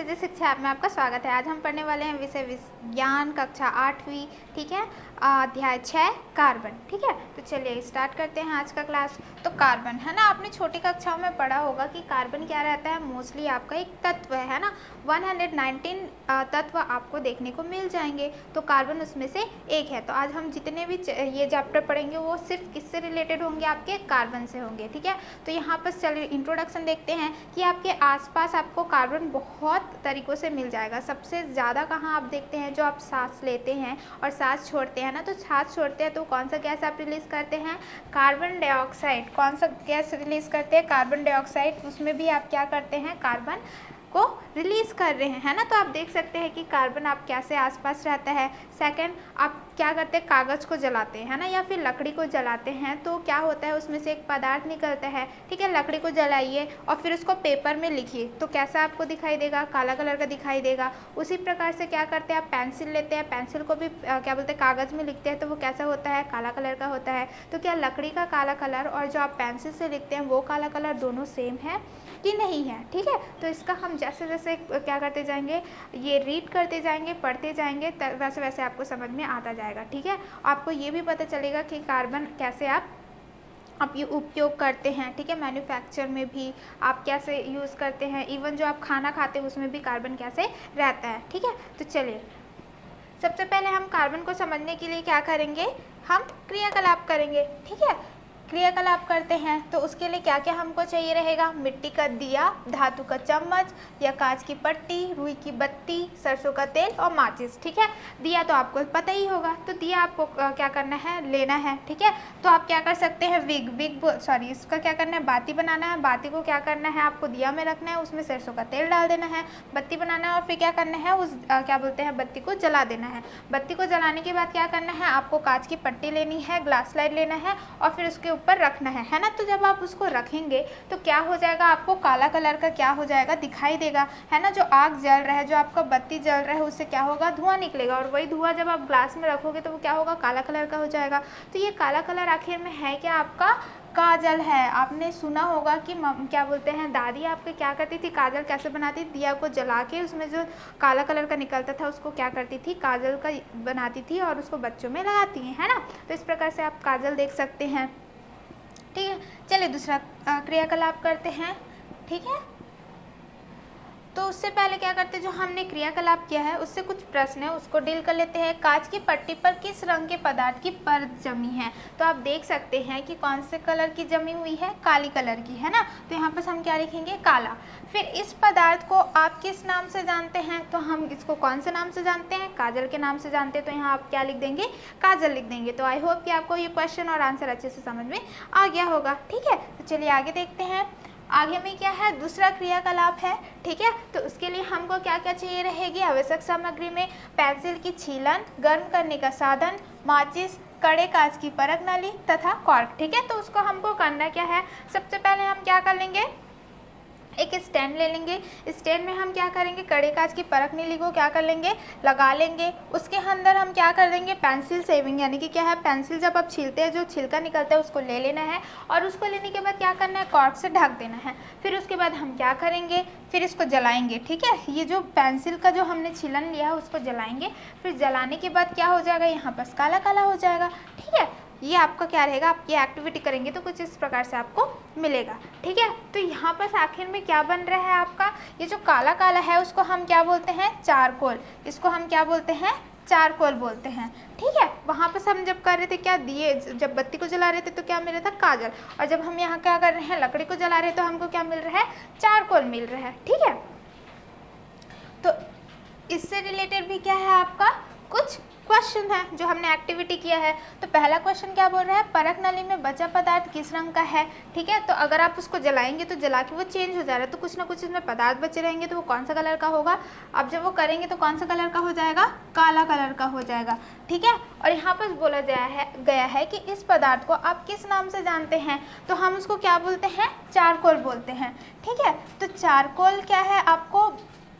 सीधी शिक्षा ऐप में आपका स्वागत है। आज हम पढ़ने वाले हैं विषय विज्ञान कक्षा 8वीं, ठीक है, अध्याय 6 कार्बन। ठीक है, तो चलिए स्टार्ट करते हैं आज का क्लास। तो कार्बन है ना, आपने छोटी कक्षाओं में पढ़ा होगा कि कार्बन क्या रहता है। मोस्टली आपका एक तत्व है ना, 119 तत्व आपको देखने को मिल जाएंगे, तो कार्बन उसमें से एक है। तो आज हम जितने भी ये चैप्टर पढ़ेंगे वो सिर्फ किससे रिलेटेड होंगे, आपके कार्बन से होंगे। ठीक है, तो यहाँ पर चलिए इंट्रोडक्शन देखते हैं कि आपके आसपास आपको कार्बन बहुत तरीक़ों से मिल जाएगा। सबसे ज़्यादा कहाँ आप देखते हैं, जो आप सांस लेते हैं और सांस छोड़ते हैं ना, तो सांस छोड़ते हैं तो कौन सा गैस आप रिलीज़ करते हैं, कार्बन डाइऑक्साइड। कौन सा गैस रिलीज़ करते हैं, कार्बन डाइऑक्साइड। उसमें भी आप क्या करते हैं, कार्बन को रिलीज़ कर रहे हैं, है ना। तो आप देख सकते हैं कि कार्बन आप कैसे आसपास रहता है। सेकंड, आप क्या करते हैं, कागज़ को जलाते हैं, है ना, या फिर लकड़ी को जलाते हैं तो क्या होता है, उसमें से एक पदार्थ निकलता है। ठीक है, लकड़ी को जलाइए और फिर उसको पेपर में लिखिए तो कैसा आपको दिखाई देगा, काला कलर का दिखाई देगा। उसी प्रकार से क्या करते हैं, आप पेंसिल लेते हैं, पेंसिल को भी क्या बोलते हैं, कागज़ में लिखते हैं तो वो कैसा होता है, काला कलर का होता है। तो क्या लकड़ी का काला कलर और जो आप पेंसिल से लिखते हैं वो काला कलर दोनों सेम है कि नहीं है। ठीक है, तो इसका हम जैसे जैसे क्या करते जाएंगे, ये रीड करते जाएंगे, पढ़ते जाएंगे, वैसे वैसे आपको समझ में आता जाएगा। ठीक है, आपको ये भी पता चलेगा कि कार्बन कैसे आप ये उपयोग करते हैं। ठीक है, मैन्युफैक्चर में भी आप कैसे यूज़ करते हैं, इवन जो आप खाना खाते हैं उसमें भी कार्बन कैसे रहता है। ठीक है, तो चलिए सबसे पहले हम कार्बन को समझने के लिए क्या करेंगे, हम क्रियाकलाप करेंगे। ठीक है, क्रियाकलाप करते हैं तो उसके लिए क्या क्या हमको चाहिए रहेगा, मिट्टी का दिया, धातु का चम्मच या कांच की पट्टी, रुई की बत्ती, सरसों का तेल और माचिस। ठीक है, दिया तो आपको पता ही होगा, तो दिया आपको क्या करना है, लेना है। ठीक है, तो आप क्या कर सकते हैं, इसका क्या करना है, बाती बनाना है। बाती को क्या करना है, आपको दिया में रखना है, उसमें सरसों का तेल डाल देना है, बत्ती बनाना है और फिर क्या करना है, उस क्या बोलते हैं, बत्ती को जला देना है। बत्ती को जलाने के बाद क्या करना है, आपको कांच की पट्टी लेनी है, ग्लास स्लाइड लेना है और फिर उसके ऊपर रखना है ना। तो जब आप उसको रखेंगे तो क्या हो जाएगा, आपको काला कलर का क्या हो जाएगा, दिखाई देगा, है ना। जो आग जल रहा है, जो आपका बत्ती जल रहा है, उससे क्या होगा, धुआं निकलेगा और वही धुआं जब आप ग्लास में रखोगे तो वो क्या होगा, काला कलर का हो जाएगा। तो ये काला कलर आखिर में है क्या, आपका काजल है। आपने सुना होगा कि क्या बोलते हैं, दादी आपके क्या करती थी, काजल कैसे बनाती थी, दिया को जला के उसमें जो काला कलर का निकलता था उसको क्या करती थी, काजल का बनाती थी और उसको बच्चों में लगाती हैं, है ना। तो इस प्रकार से आप काजल देख सकते हैं। ठीक है, चलिए दूसरा क्रियाकलाप करते हैं। ठीक है, तो उससे पहले क्या करते हैं, जो हमने क्रियाकलाप किया है उससे कुछ प्रश्न है उसको डील कर लेते हैं। कांच की पट्टी पर किस रंग के पदार्थ की परत जमी है, तो आप देख सकते हैं कि कौन से कलर की जमी हुई है, काली कलर की, है ना। तो यहाँ पर हम क्या लिखेंगे, काला। फिर इस पदार्थ को आप किस नाम से जानते हैं, तो हम इसको कौन से नाम से जानते हैं, काजल के नाम से जानते हैं। तो यहाँ आप क्या लिख देंगे, काजल लिख देंगे। तो आई होप कि आपको ये क्वेश्चन और आंसर अच्छे से समझ में आ गया होगा। ठीक है, तो चलिए आगे देखते हैं। आगे में क्या है, दूसरा क्रियाकलाप है। ठीक है, तो उसके लिए हमको क्या क्या चाहिए रहेगी, आवश्यक सामग्री में पेंसिल की छीलन, गर्म करने का साधन, माचिस, कड़े कांच की परत नली तथा कॉर्क। ठीक है, तो उसको हमको करना क्या है, सबसे पहले हम क्या कर लेंगे, एक स्टैंड ले लेंगे। स्टैंड में हम क्या करेंगे, कड़े कांच की परत नली को क्या कर लेंगे, लगा लेंगे। उसके अंदर हम क्या कर देंगे, पेंसिल सेविंग, यानी कि क्या है, पेंसिल जब आप छीलते हैं जो छिलका निकलता है उसको ले लेना है और उसको लेने के बाद क्या करना है, कॉर्क से ढक देना है। फिर उसके बाद हम क्या करेंगे, फिर इसको जलाएंगे। ठीक है, ये जो पेंसिल का जो हमने छीलन लिया है उसको जलाएंगे। फिर जलाने के बाद क्या हो जाएगा, यहाँ पर काला काला हो जाएगा। ठीक है, ये आपका क्या रहेगा, आप ये एक्टिविटी करेंगे तो कुछ इस प्रकार से आपको मिलेगा। ठीक है, तो यहाँ पर आखिर में क्या बन रहा है आपका, ये जो काला काला है उसको हम क्या बोलते हैं, चारकोल। इसको हम क्या बोलते हैं, चारकोल बोलते हैं। ठीक है, वहाँ पर हम जब कर रहे थे क्या, दिए जब बत्ती को जला रहे थे तो क्या मिल रहा था, काजल, और जब हम यहाँ क्या कर रहे हैं, लकड़ी को जला रहे हैं तो हमको क्या मिल रहा है, चारकोल मिल रहा है। ठीक है, तो इससे रिलेटेड भी क्या है, आपका कुछ क्वेश्चन है जो हमने एक्टिविटी किया है। तो पहला क्वेश्चन क्या बोल रहा है, परत नली में बचा पदार्थ किस रंग का है। ठीक है, तो अगर आप उसको जलाएंगे तो जला के वो चेंज हो जा रहा है, तो कुछ ना कुछ इसमें पदार्थ बचे रहेंगे, तो वो कौन सा कलर का होगा, अब जब वो करेंगे तो कौन सा कलर का हो जाएगा, काला कलर का हो जाएगा। ठीक है, और यहाँ पर बोला गया है कि इस पदार्थ को आप किस नाम से जानते हैं, तो हम उसको क्या बोलते हैं, चारकोल बोलते हैं। ठीक है, तो चारकोल क्या है, आपको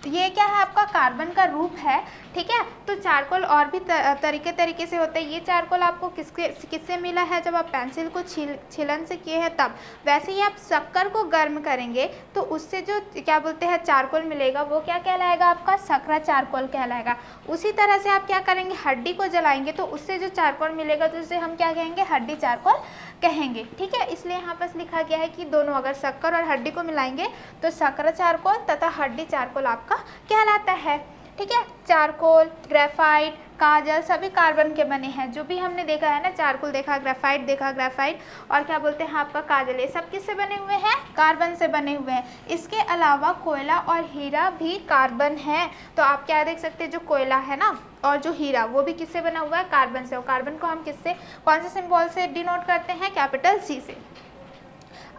ये क्या है आपका कार्बन का रूप है, ठीक है। तो चारकोल और भी तरीके से होता है। ये चारकोल आपको किससे मिला है, जब आप पेंसिल को छीलन से किए हैं तब। वैसे ही आप शक्कर को गर्म करेंगे तो उससे जो क्या बोलते हैं चारकोल मिलेगा वो क्या कहलाएगा, आपका शक्करा चारकोल कहलाएगा। उसी तरह से आप क्या करेंगे, हड्डी को जलाएंगे तो उससे जो चारकोल मिलेगा तो उसे हम क्या कहेंगे, हड्डी चारकोल कहेंगे, ठीक है। इसलिए यहाँ पर लिखा गया है कि दोनों अगर शक्कर और हड्डी को मिलाएंगे तो शक्करा चारकोल तथा हड्डी चारकोल आपका कहलाता है, ठीक है। चारकोल, ग्रेफाइट, काजल सभी कार्बन के बने हैं। जो भी हमने देखा है ना, चारकोल देखा, ग्रेफाइट देखा, ग्रेफाइट और क्या बोलते हैं आपका काजल, ये सब किससे बने हुए हैं, कार्बन से बने हुए हैं। इसके अलावा कोयला और हीरा भी कार्बन है। तो आप क्या देख सकते हैं, जो कोयला है ना और जो हीरा वो भी किससे बना हुआ है, कार्बन से। और कार्बन को हम किससे, कौन से सिंबल से डिनोट करते हैं, कैपिटल C से।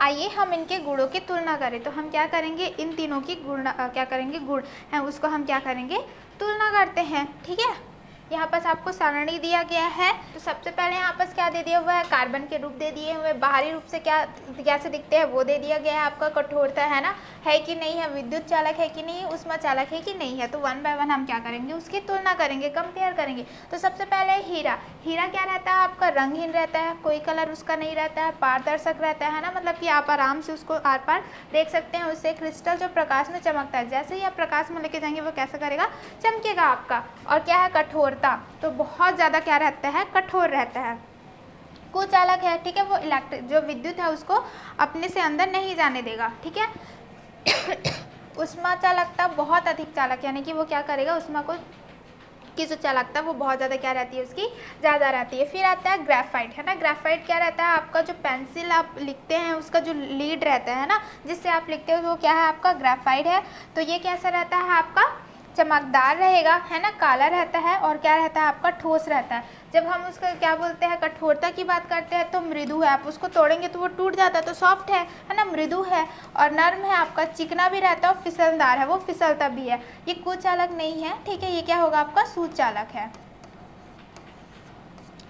आइए हम इनके गुणों की तुलना करें। तो हम क्या करेंगे, इन तीनों की क्या करेंगे, गुण हैं उसको हम क्या करेंगे, तुलना करते हैं, ठीक है। यहाँ पर आपको सारणी दिया गया है। तो सबसे पहले यहाँ पर क्या दे दिया हुआ है, कार्बन के रूप दे दिए हुए, बाहरी रूप से क्या कैसे दिखते हैं वो दे दिया गया है आपका, कठोरता है ना, है कि नहीं है, विद्युत चालक है कि नहीं है, उष्मा चालक है कि नहीं है। तो 1 बाय 1 हम क्या करेंगे, उसकी तुलना करेंगे, कंपेयर करेंगे। तो सबसे पहले हीरा, हीरा क्या रहता है आपका, रंगहीन रहता है, कोई कलर उसका नहीं रहता है, पारदर्शक रहता है ना, मतलब कि आप आराम से उसको आर पार देख सकते हैं। उससे क्रिस्टल जो प्रकाश में चमकता है, जैसे ही आप प्रकाश में लेके जाएंगे वो कैसा करेगा, चमकेगा आपका। और क्या है, कठोरता, तो बहुत ज़्यादा क्या रहता है, कठोर रहता है। कुचालक है, ठीक है, वो इलेक्ट्रिक जो विद्युत है उसको अपने से अंदर नहीं जाने देगा, ठीक है। उष्मा चालकता, बहुत अधिक चालक, यानी कि वो क्या करेगा, उष्मा को की जो चालकता वो बहुत ज़्यादा क्या रहती है, उसकी ज़्यादा रहती है। फिर आता है ग्रेफाइट, है ना। ग्रेफाइट क्या रहता है आपका, जो पेंसिल आप लिखते हैं उसका जो लीड रहता है ना, जिससे आप लिखते हो वो क्या है आपका, ग्रेफाइट है। तो ये कैसा रहता है आपका, चमकदार रहेगा, है ना, काला रहता है और क्या रहता है आपका, ठोस रहता है। जब हम उसका क्या बोलते हैं, कठोरता की बात करते हैं तो मृदु है, आप उसको तोड़ेंगे तो वो टूट जाता है, तो सॉफ्ट है ना, मृदु है। और नर्म है आपका, चिकना भी रहता है और फिसलदार है, वो फिसलता भी है। ये कुचालक नहीं है, ठीक है, ये क्या होगा आपका, सुचालक है,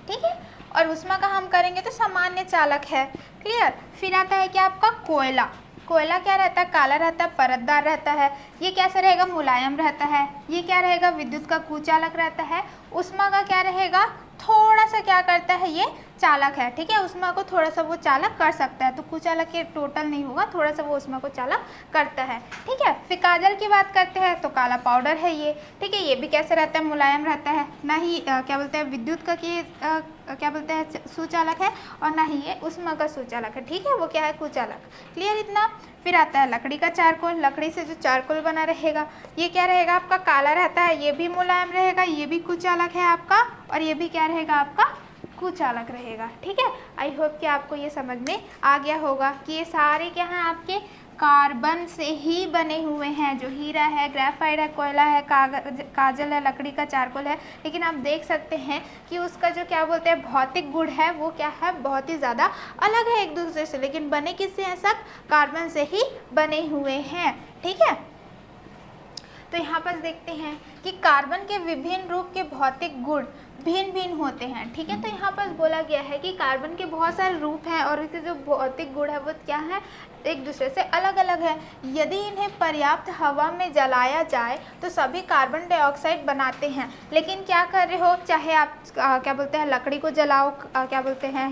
ठीक है। और उष्मा का हम करेंगे तो सामान्य चालक है, क्लियर। फिर आता है क्या आपका, कोयला। कोयला क्या रहता है, काला रहता है, परतदार रहता है। ये कैसा रहेगा, मुलायम रहता है। ये क्या रहेगा, विद्युत का कुचालक रहता है। उष्मा का क्या रहेगा, थोड़ा सा क्या करता है, ये चालक है, ठीक है, उष्मा को थोड़ा सा वो चालक कर सकता है। तो कुचालक के टोटल नहीं होगा, थोड़ा सा वो उष्मा को चालक करता है, ठीक है। फिर काजल की बात करते हैं तो काला पाउडर है ये, ठीक है। ये भी कैसे रहता है, मुलायम रहता है, ना ही क्या बोलते हैं विद्युत का कि क्या बोलते हैं सुचालक है, और ना ही ये उष्मा का सुचालक है, ठीक है, वो क्या है, कुचालक, क्लियर इतना। फिर आता है लकड़ी का चारकोल। लकड़ी से जो चारकोल बना रहेगा ये क्या रहेगा आपका, काला रहता है, ये भी मुलायम रहेगा, ये भी कुचालक है आपका, और ये भी क्या रहेगा आपका, कुचालक रहेगा, ठीक है। आई होप कि आपको ये समझ में आ गया होगा कि ये सारे क्या हैं आपके कार्बन से ही बने हुए हैं। जो हीरा है, ग्रेफाइट है, कोयला है, काजल है, लकड़ी का चारकोल है। लेकिन आप देख सकते हैं कि उसका जो क्या बोलते हैं भौतिक गुण है वो क्या है, बहुत ही ज़्यादा अलग है एक दूसरे से, लेकिन बने किससे हैं, सब कार्बन से ही बने हुए हैं, ठीक है। तो यहाँ पर देखते हैं कि कार्बन के विभिन्न रूप के भौतिक गुण भिन्न भिन्न होते हैं, ठीक है। तो यहाँ पर बोला गया है कि कार्बन के बहुत सारे रूप हैं और इसके जो भौतिक गुण है वो क्या है, एक दूसरे से अलग अलग है। यदि इन्हें पर्याप्त हवा में जलाया जाए तो सभी कार्बन डाइऑक्साइड बनाते हैं। लेकिन क्या कर रहे हो, चाहे आप क्या बोलते हैं लकड़ी को जलाओ, क्या बोलते हैं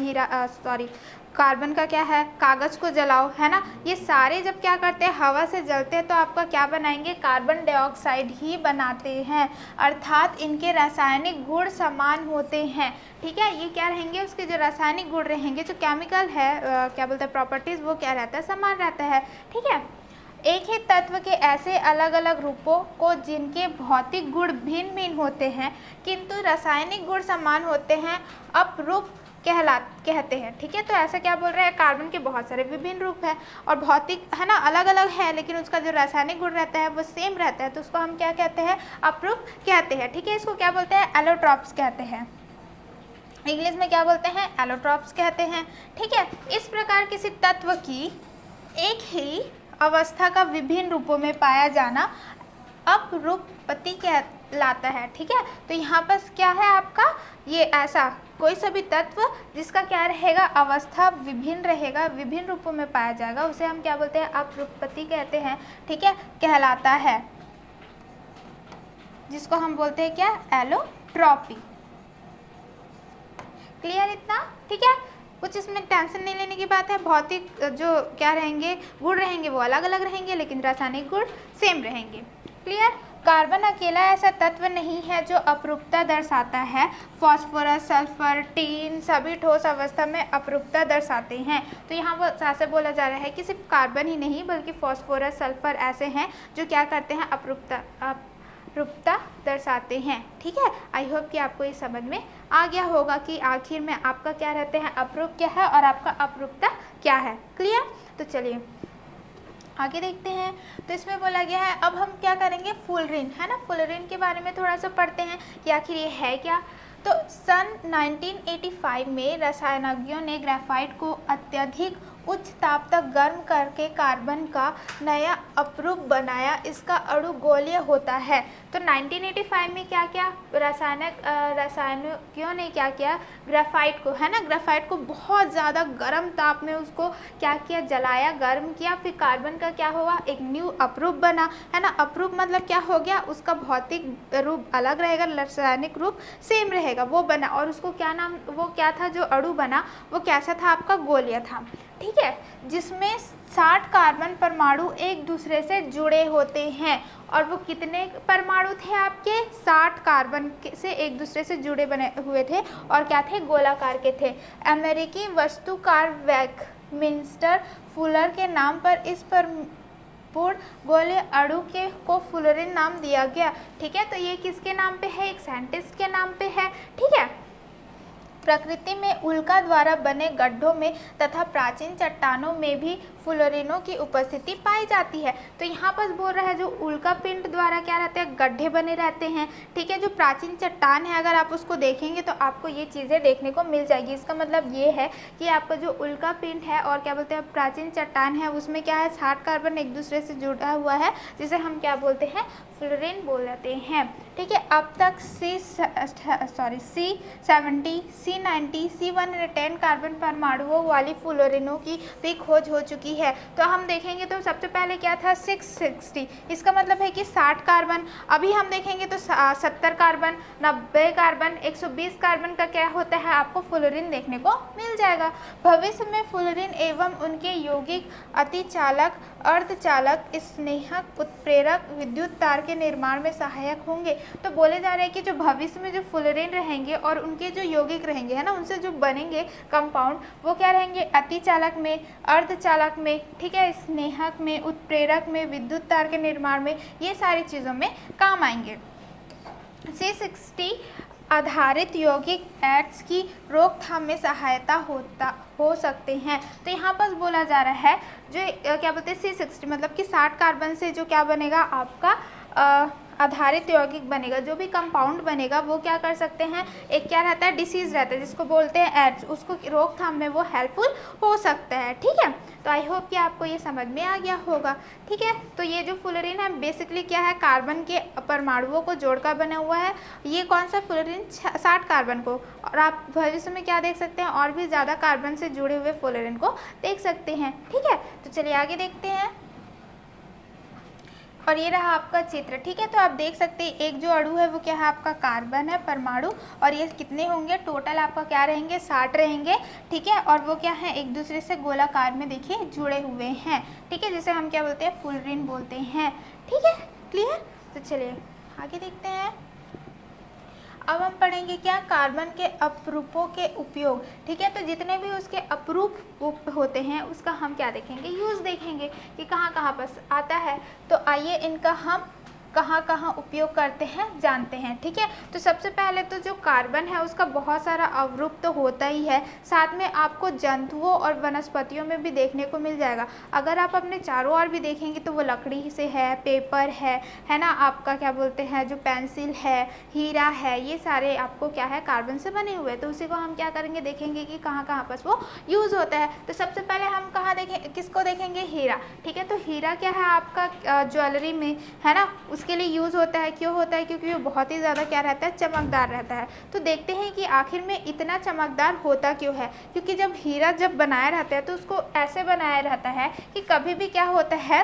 कार्बन का क्या है, कागज़ को जलाओ, है ना, ये सारे जब क्या करते हैं हवा से जलते हैं तो आपका क्या बनाएंगे, कार्बन डाइऑक्साइड ही बनाते हैं। अर्थात इनके रासायनिक गुण समान होते हैं, ठीक है। ये क्या रहेंगे, उसके जो रासायनिक गुण रहेंगे, जो केमिकल है क्या बोलते हैं प्रॉपर्टीज़, वो क्या रहता है, समान रहता है, ठीक है। एक ही तत्व के ऐसे अलग अलग रूपों को जिनके भौतिक गुण भिन्न भिन्न होते हैं किंतु रासायनिक गुण समान होते हैं अपरूप कहते हैं, ठीक है। तो ऐसा क्या बोल रहे हैं, कार्बन के बहुत सारे विभिन्न रूप है और भौतिक है ना अलग अलग है, लेकिन उसका जो रासायनिक गुण रहता है वो सेम रहता है, तो उसको हम क्या कहते हैं, अपरूप कहते हैं, ठीक है। इसको क्या बोलते हैं, एलोट्रॉप्स कहते हैं, इंग्लिश में क्या बोलते हैं, एलोट्रॉप्स कहते हैं, ठीक है। इस प्रकार किसी तत्व की एक ही अवस्था का विभिन्न रूपों में पाया जाना अपरूपत्ति कहलाता है, ठीक है। तो यहाँ पर क्या है आपका, ये ऐसा कोई सा भी तत्व जिसका क्या रहेगा, अवस्था विभिन्न रहेगा, विभिन्न रूपों में पाया जाएगा, उसे हम क्या बोलते हैं, अपरूपत्ति कहते हैं, ठीक है, कहलाता है। जिसको हम बोलते हैं क्या, एलोट्रॉपी। क्लियर इतना, ठीक है। कुछ इसमें टेंशन नहीं लेने की बात है। भौतिक जो क्या रहेंगे गुण रहेंगे वो अलग अलग रहेंगे, लेकिन रासायनिक गुण सेम रहेंगे। क्लियर। कार्बन अकेला ऐसा तत्व नहीं है जो अपरूपता दर्शाता है। फास्फोरस, सल्फर, टीन सभी ठोस अवस्था में अपरूपता दर्शाते हैं। तो यहाँ वो ऐसे बोला जा रहा है कि सिर्फ कार्बन ही नहीं बल्कि फास्फोरस, सल्फर ऐसे हैं जो क्या करते हैं, अपरूपता दर्शाते हैं। ठीक है। आई होप कि आपको ये समझ में आ गया होगा कि आखिर में आपका क्या रहते हैं, अपरूप क्या है और आपका अपरूपता क्या है। क्लियर। तो चलिए आगे देखते हैं। तो इसमें बोला गया है, अब हम क्या करेंगे, फुलरिन है ना, फुलरिन के बारे में थोड़ा सा पढ़ते हैं कि आखिर ये है क्या। तो सन 1985 में रसायनज्ञों ने ग्रेफाइट को अत्यधिक उच्च ताप तक गर्म करके कार्बन का नया अपरूप बनाया। इसका अणु गोलीय होता है। तो 1985 में क्या क्या रसायनज्ञों ने क्या किया, ग्रेफाइट को है ना, ग्रेफाइट को बहुत ज़्यादा गर्म ताप में उसको क्या किया, जलाया, गर्म किया, फिर कार्बन का क्या हुआ, एक न्यू अपरूप बना, है ना। अपरूप मतलब क्या हो गया, उसका भौतिक रूप अलग रहेगा, रासायनिक रूप सेम रहेगा, वो बना। और उसको क्या नाम, वो क्या था जो अणु बना, वो कैसा था, आपका गोलीय था। ठीक है। जिसमें 60 कार्बन परमाणु एक दूसरे से जुड़े होते हैं। और वो कितने परमाणु थे आपके, 60 कार्बन से एक दूसरे से जुड़े बने हुए थे और क्या थे, गोलाकार के थे। अमेरिकी वस्तुकार वेस्टमिंस्टर फुलर के नाम पर इस पर पूर्ण गोलीय अणु के को फुलरिन नाम दिया गया। ठीक है। तो ये किसके नाम पे है, एक साइंटिस्ट के नाम पे है। ठीक है। प्रकृति में उल्का द्वारा बने गड्ढों में तथा प्राचीन चट्टानों में भी फुलरिनों की उपस्थिति पाई जाती है। तो यहाँ पर बोल रहा है जो उल्का पिंड द्वारा क्या रहते हैं, गड्ढे बने रहते हैं। ठीक है। जो प्राचीन चट्टान है अगर आप उसको देखेंगे तो आपको ये चीज़ें देखने को मिल जाएगी। इसका मतलब ये है कि आपका जो उल्का पिंड है और क्या बोलते हैं प्राचीन चट्टान है, उसमें क्या है, 60 कार्बन एक दूसरे से जुड़ा हुआ है, जिसे हम क्या बोलते हैं, फुलरिन बोलते हैं। ठीक है। अब तक C70, C90, C110 कार्बन परमाणुओं वाली फुलरिनों की भी खोज हो चुकी है। तो हम देखेंगे तो सबसे पहले क्या था, 660, इसका मतलब है कि 60 कार्बन। अभी हम देखेंगे तो 70 कार्बन, 90 कार्बन, 120 कार्बन का क्या होता है, आपको फुलरिन देखने को मिल जाएगा। भविष्य में फुलरिन एवं उनके यौगिक अतिचालक, अर्धचालक, स्नेहक, उत्प्रेरक, विद्युत तार के निर्माण में सहायक होंगे। तो बोले जा रहे हैं कि जो भविष्य में जो फुलरिन रहेंगे और उनके जो यौगिक रहेंगे, है ना, उनसे जो बनेंगे कंपाउंड, वो क्या रहेंगे, अतिचालक में, अर्धचालक में, ठीक है, स्नेहक में, उत्प्रेरक में, विद्युत तार के निर्माण में, ये सारी चीज़ों में काम आएंगे। C60 आधारित यौगिक एड्स की रोकथाम में सहायता हो सकते हैं। तो यहाँ पर बोला जा रहा है जो क्या बोलते हैं, C60 मतलब कि 60 कार्बन से जो क्या बनेगा, आपका आधारित यौगिक बनेगा, जो भी कंपाउंड बनेगा वो क्या कर सकते हैं, एक क्या रहता है, डिसीज़ रहता है जिसको बोलते हैं एड्स, उसको रोकथाम में वो हेल्पफुल हो सकता है। ठीक है। तो आई होप कि आपको ये समझ में आ गया होगा। ठीक है। तो ये जो फुलरिन है बेसिकली क्या है, कार्बन के परमाणुओं को जोड़कर बना हुआ है। ये कौन सा फुलरिन, 60 कार्बन को, और आप भविष्य में क्या देख सकते हैं, और भी ज़्यादा कार्बन से जुड़े हुए फुलरिन को देख सकते हैं। ठीक है। तो चलिए आगे देखते हैं। और ये रहा आपका चित्र। ठीक है। तो आप देख सकते हैं एक जो अणु है वो क्या है, आपका कार्बन है, परमाणु, और ये कितने होंगे, टोटल आपका क्या रहेंगे, 60 रहेंगे। ठीक है। और वो क्या है, एक दूसरे से गोलाकार में देखिए जुड़े हुए हैं। ठीक है। जिसे हम क्या बोलते हैं, फुलरिन बोलते हैं। ठीक है। क्लियर। तो चलिए आगे देखते हैं। अब हम पढ़ेंगे क्या, कार्बन के अपरूपों के उपयोग। ठीक है। तो जितने भी उसके अपरूप होते हैं उसका हम क्या देखेंगे, यूज़ देखेंगे कि कहाँ कहाँ पर आता है। तो आइए इनका हम कहाँ कहाँ उपयोग करते हैं जानते हैं। ठीक है। तो सबसे पहले तो जो कार्बन है उसका बहुत सारा अवरूप तो होता ही है, साथ में आपको जंतुओं और वनस्पतियों में भी देखने को मिल जाएगा। अगर आप अपने चारों ओर भी देखेंगे तो वो लकड़ी से है, पेपर है ना, आपका क्या बोलते हैं जो पेंसिल है, हीरा है, ये सारे आपको क्या है, कार्बन से बने हुए। तो उसी को हम क्या करेंगे, देखेंगे कि कहाँ कहाँ पर वो यूज़ होता है। तो सबसे पहले हम कहाँ देखें, किसको देखेंगे, हीरा। ठीक है। तो हीरा क्या है, आपका ज्वेलरी में, है ना, उसके लिए यूज़ होता है। क्यों होता है, क्योंकि वो बहुत ही ज़्यादा क्या रहता है, चमकदार रहता है। तो देखते हैं कि आखिर में इतना चमकदार होता क्यों है। क्योंकि जब हीरा बनाया रहता है तो उसको ऐसे बनाया रहता है कि कभी भी क्या होता है,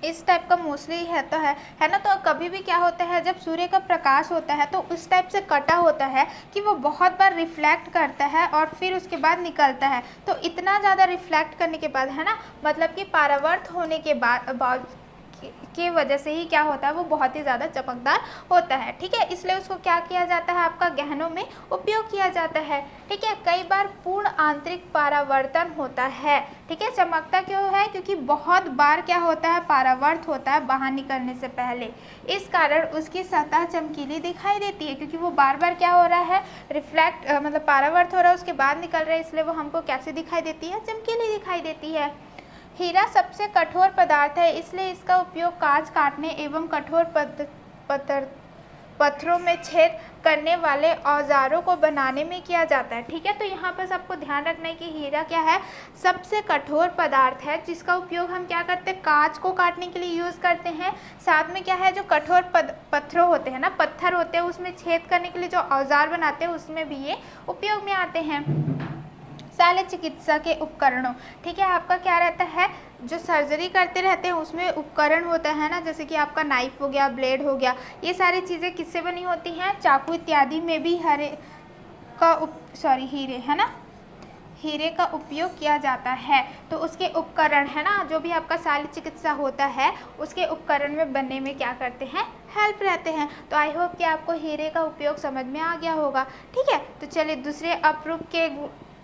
इस टाइप का मोस्टली है ना। तो कभी भी क्या होता है, जब सूर्य का प्रकाश होता है तो उस टाइप से कटा होता है कि वो बहुत बार रिफ्लेक्ट करता है और फिर उसके बाद निकलता है। तो इतना ज़्यादा रिफ्लेक्ट करने के बाद, है ना, मतलब कि परावर्त होने के बाद के वजह से ही क्या होता है, वो बहुत ही ज़्यादा चमकदार होता है। ठीक है, इसलिए उसको क्या किया जाता है, आपका गहनों में उपयोग किया जाता है। ठीक है, कई बार पूर्ण आंतरिक परावर्तन होता है। ठीक है, चमकता क्यों है, क्योंकि बहुत बार क्या होता है, परावर्त होता है बाहर निकलने से पहले। इस कारण उसकी सतह चमकीली दिखाई देती है, क्योंकि वो बार बार क्या हो रहा है, रिफ्लेक्ट मतलब परावर्त हो रहा है, उसके बाद निकल रहा है, इसलिए वो हमको कैसे दिखाई देती है, चमकीली दिखाई देती है। हीरा सबसे कठोर पदार्थ है, इसलिए इसका उपयोग कांच काटने एवं कठोर पत्थरों में छेद करने वाले औजारों को बनाने में किया जाता है। ठीक है, तो यहाँ पर सबको ध्यान रखना है कि हीरा क्या है, सबसे कठोर पदार्थ है, जिसका उपयोग हम क्या करते हैं, कांच को काटने के लिए यूज़ करते हैं। साथ में क्या है, जो कठोर पत्थर होते हैं ना, पत्थर होते हैं, उसमें छेद करने के लिए जो औजार बनाते हैं, उसमें भी ये उपयोग में आते हैं। शल्य चिकित्सा के उपकरणों, ठीक है, आपका क्या रहता है, जो सर्जरी करते रहते हैं उसमें उपकरण होता है ना, जैसे कि आपका नाइफ हो गया, ब्लेड हो गया, ये सारी चीज़ें किससे बनी होती हैं, चाकू इत्यादि में भी हीरे, है ना, हीरे का उपयोग किया जाता है। तो उसके उपकरण, है ना, जो भी आपका शल्य चिकित्सा होता है उसके उपकरण में बनने में क्या करते हैं, हेल्प रहते हैं। तो आई होप कि आपको हीरे का उपयोग समझ में आ गया होगा। ठीक है, तो चलिए दूसरे अपरूप के